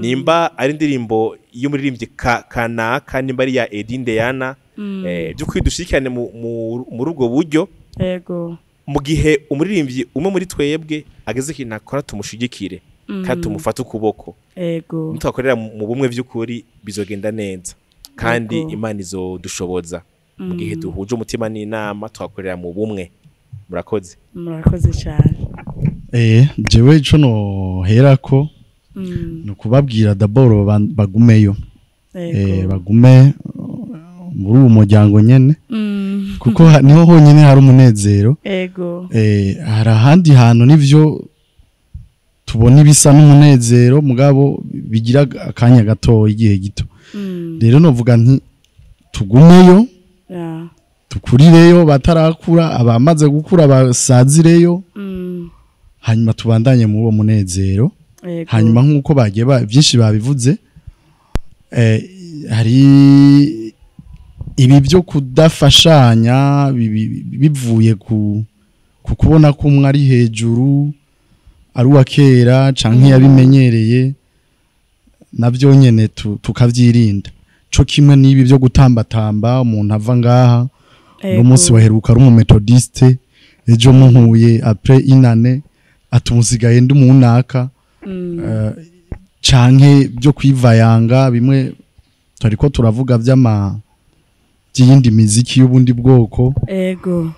nimba ari indirimbo y'umuririmbyi kanaka nimba ari ya Edindeana by'ukuri dushikirane muri ubwo buryo mu gihe umuririmbyi umwe muri twebwe ageze ikintu akora tumushigikire kandi tumufata ukuboko nitwakorera mu bumwe by'ukuri bizogenda neza kandi Imana izodushoboza mu gihe duhuje umutima n'inama twakorera mu bumwe murakoze cyane jewe ico no herako no kubabwira d'abord bagumeyo bagume muri uwo muryango nyene kuko niho honyine hari umunezero hari ahandi hantu nivyo tubona ibisa n'umunezero mugabo bigira akanya gato igihe gito rero novuga nti tugumeyo tukurireyo batarakura abamaze gukura basazireyo hanyuma tubandanye mu uwo munezero hanyuma nk'uko bagiye byinshi babivuze hari ibi byo kudafashanya bivuye ku kubona ko umwe ari hejuru ari uwa kera canke yabimenyereye navyo nyene tukavyirinda co kimwe n'ibi byo gutambatamba umuntu ava ngaha no munsi waheruka ari umumetodiste ejo muhuye après inane atumusigaye ndi munaka canke byo kwivayanga bimwe turiko turavuga by'iyindi miziki y'ubundi bwoko ego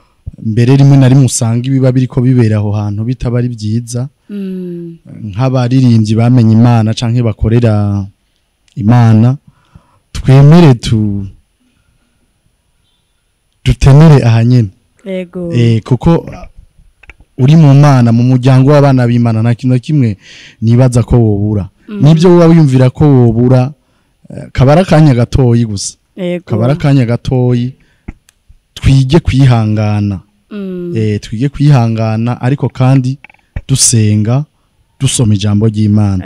mbere rimwe na rimwe usanga ibiba biriko bibera aho hantu bitaba ari byiza nk'abaririmbyi bamenye Imana canke bakorera Imana twemere dutemere ahanyene ego kuko uri mu Mana mu muryango w'abana b'Imana nta kintu kimwe nibaza ko wobura nibyo wowe wiyumvira ko wobura kabara kanya gatoyi gusa kabara kanya gatoyi twige kwihangana twige kwihangana ariko kandi dusenga dusoma ijambo ry'Imana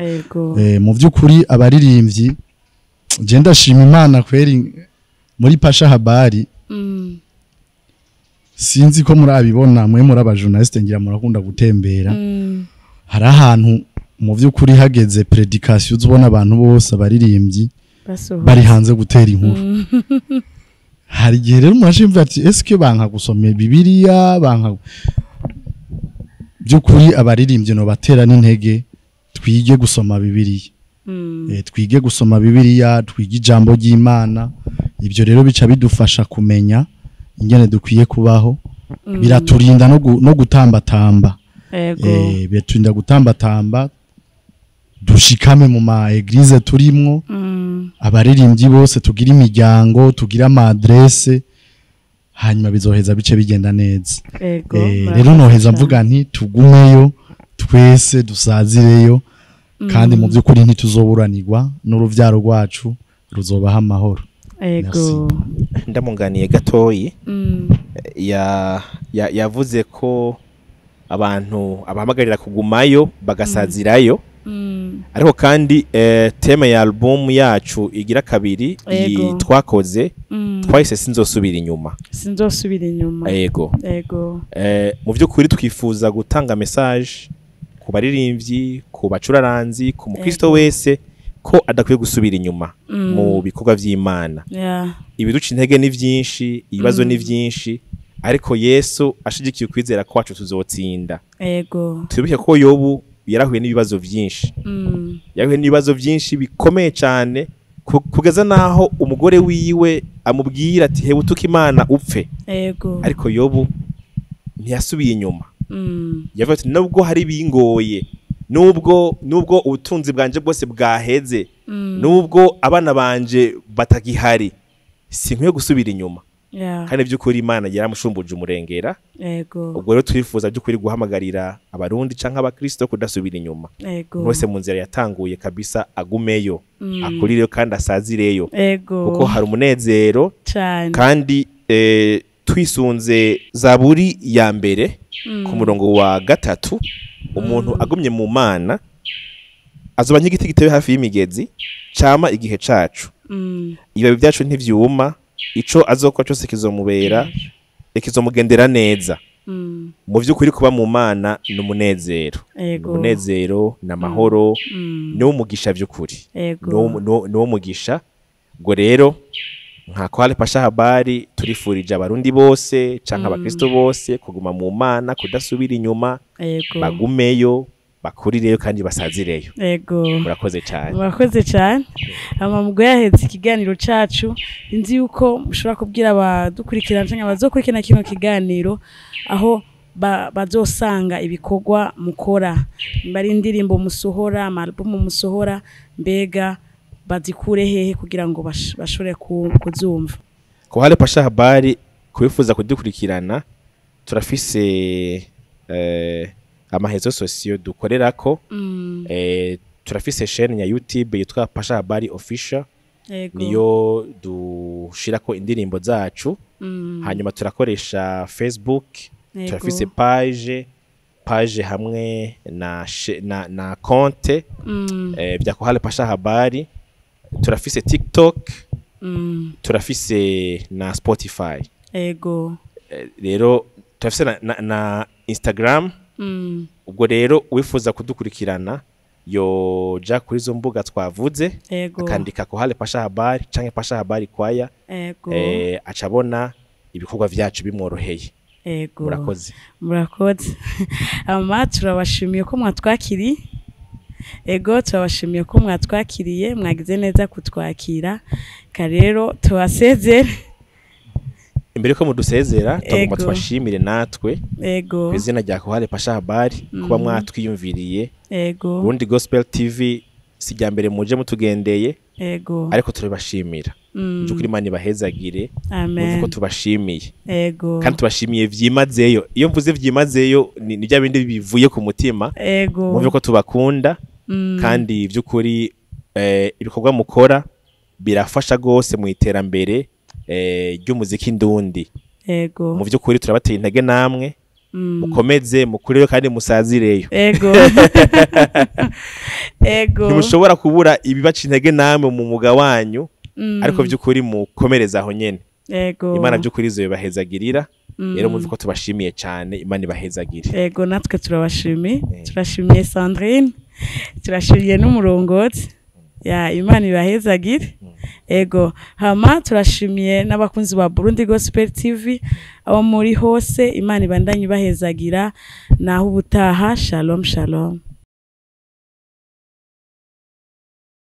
mu by'ukuri abaririmbyi je ndashima Imana kweri muri Pasha Habari sinzi ko murabibona mwe muri abajournaliste ngira murakunda gutembera hari ahantu mu by'ukuri hageze predication uzubona abantu bose abaririmbyi bari hanze gutera inkuru hari gihe rero murashimva ati eske banka gusoma Bibiliya banka by'ukuri abaririmbyi no batera n'intege twige gusoma Bibiliya twige gusoma Bibiliya twige ijambo ry'Imana ibyo rero bica bidufasha kumenya ingene dukwiye kubaho biraturinda no gutambatamba biturinda gutambatamba dushikame mu ma eglise turimwo abaririmbyi bose tugira imiryango tugira ama adresse hanyuma bizoheza bice bigenda neza rero noheza mvuga nti tugumeyo twese dusazireyo kandi mu by'ukuri ntituzoburanirwa n'uruvyaro rwacu ruzobaha amahoro ndamunganiye gatoyi yavuze ko abantu abahamagarira kugumayo bagasazirayo ariko kandi tema ya album yacu igira kabiri twakoze twahise sinzosubira inyuma yego mu by'ukuri twifuza gutanga message ku baririmbyi ku bacuraranzi ku mukristo wese ko adakwiye gusubira inyuma mu bikorwa by'Imana ibiduca intege ni byinshi ibibazo ni byinshi ariko Yesu ashigikiye kwizera kwacu tuzotsinda twibuke ko Yobu yarahuye n'ibibazo byinshi yahuye n'ibibazo byinshi bikomeye cyane kugeza naho umugore wiwe amubwira ati he butuka Imana upfe ariko Yobu ntiyasubiye inyuma yavuze ati nubwo hari bingoye nubwo ubutunzi bwanje bwose bwaheze nubwo abana banje batagihari sinkwiye gusubira inyuma kandi by'ukuri Imana yaramushumbuje umurengera ubwo rero twifuza by'ukuri guhamagarira abarundi canke abakristo kudasubira inyuma bose mu nzira yatanguye kabisa agumeyo akurireyo kandi asazireyo kuko hari umunezero kandi twisunze Zaburi ya mbere ku murongo wa 3 umuntu agumye mu Mana azoba nk'igiti gitewe hafi y'imigezi cama igihe cacu ibibabi byacu ntivyuma ico azokora cyose kizomubera ikizomugendera neza mu by'ukuri kuba mu Mana n'umunezero n'amahoro n'umugisha by'ukuri n'umugisha ngo rero nka Kwale Pasha Habari turifurije abarundi bose canke abakristo bose kuguma mu Mana kudasubira inyuma bagumeyo bakurireyo kandi basazireyo murakoze cyane amamugwe yaheze ikiganiro cacu inzi yuko mushobora kubwira abadukurikirana canke abazokurikirana kino kiganiro aho bazosanga ibikorwa mukora bari indirimbo musohora album musohora mbega bazikure hehe kugira ngo bashobore kuzumva Kwale Pasha Habari kubifuza kudukurikirana turafise amahezo sosiyo dukorerako turafise chaîne ya YouTube yitwa Pasha Habari Official niyo dushirako indirimbo zacu hanyuma turakoresha Facebook turafise page hamwe na konte bya Kwale Pasha Habari turafise TikTok turafise na Spotify rero turafise na Instagram ubwo rero wifuza kudukurikirana yo ja kuri zo mbuga twavuze akandika Kwale Pasha Habari canke Pasha Habari kwaya acabona ibikorwa vyacu bimworoheye. Ego. Murakoze. Ama turabashimiye ko mwatwakiriye. Ego turabashimiye ko mwatwakiriye, mwagize neza kutwakira. Karero tubasezere. Imbere ko mudusezera tugomba tubashimire natwe. Ego. Kwizina rya Kohale Pasha Habari kuba mwatwiyumviriye. Ego. Burundi Gospel TV si rya mbere muje mutugendeye. Ego. Ariko turabashimira. Jukuri Imana ibahezagire. Amen. Ko tubashimiye. Ego. Kandi tubashimiye vyimazeyo. Iyo mvuze vyimazeyo ni bya bindi bivuye ku mutima. Ego. Muvye ko tubakunda. Kandi vy'ukuri ibikorwa mukora birafasha gose mu iterambere ry'umuziki ndundi. Ego. Mu vy'ukuri turabateye intege namwe. Mukomeze mukureyo kandi musazireyo. Ego. Ego. Ntimushobora kubura ibibaca intege namwe mu muga wanyu. Ariko vy'ukuri mukomereza aho nyene. Ego. Imana vy'ukuri zo ibahezagirira. Rero muzi ko tubashimiye cyane, Imana ibahezagire. Ego, natwe turabashimiye. Turashimiye Sandrine. Turashimiye n'umurongozi. Ya Imana ibahezagire. Ego, hama turashimiye n'abakunzi ba Burundi Gospel TV abo muri hose. Imana ibandanye ibahezagira naho ubutaha. Shalom shalom.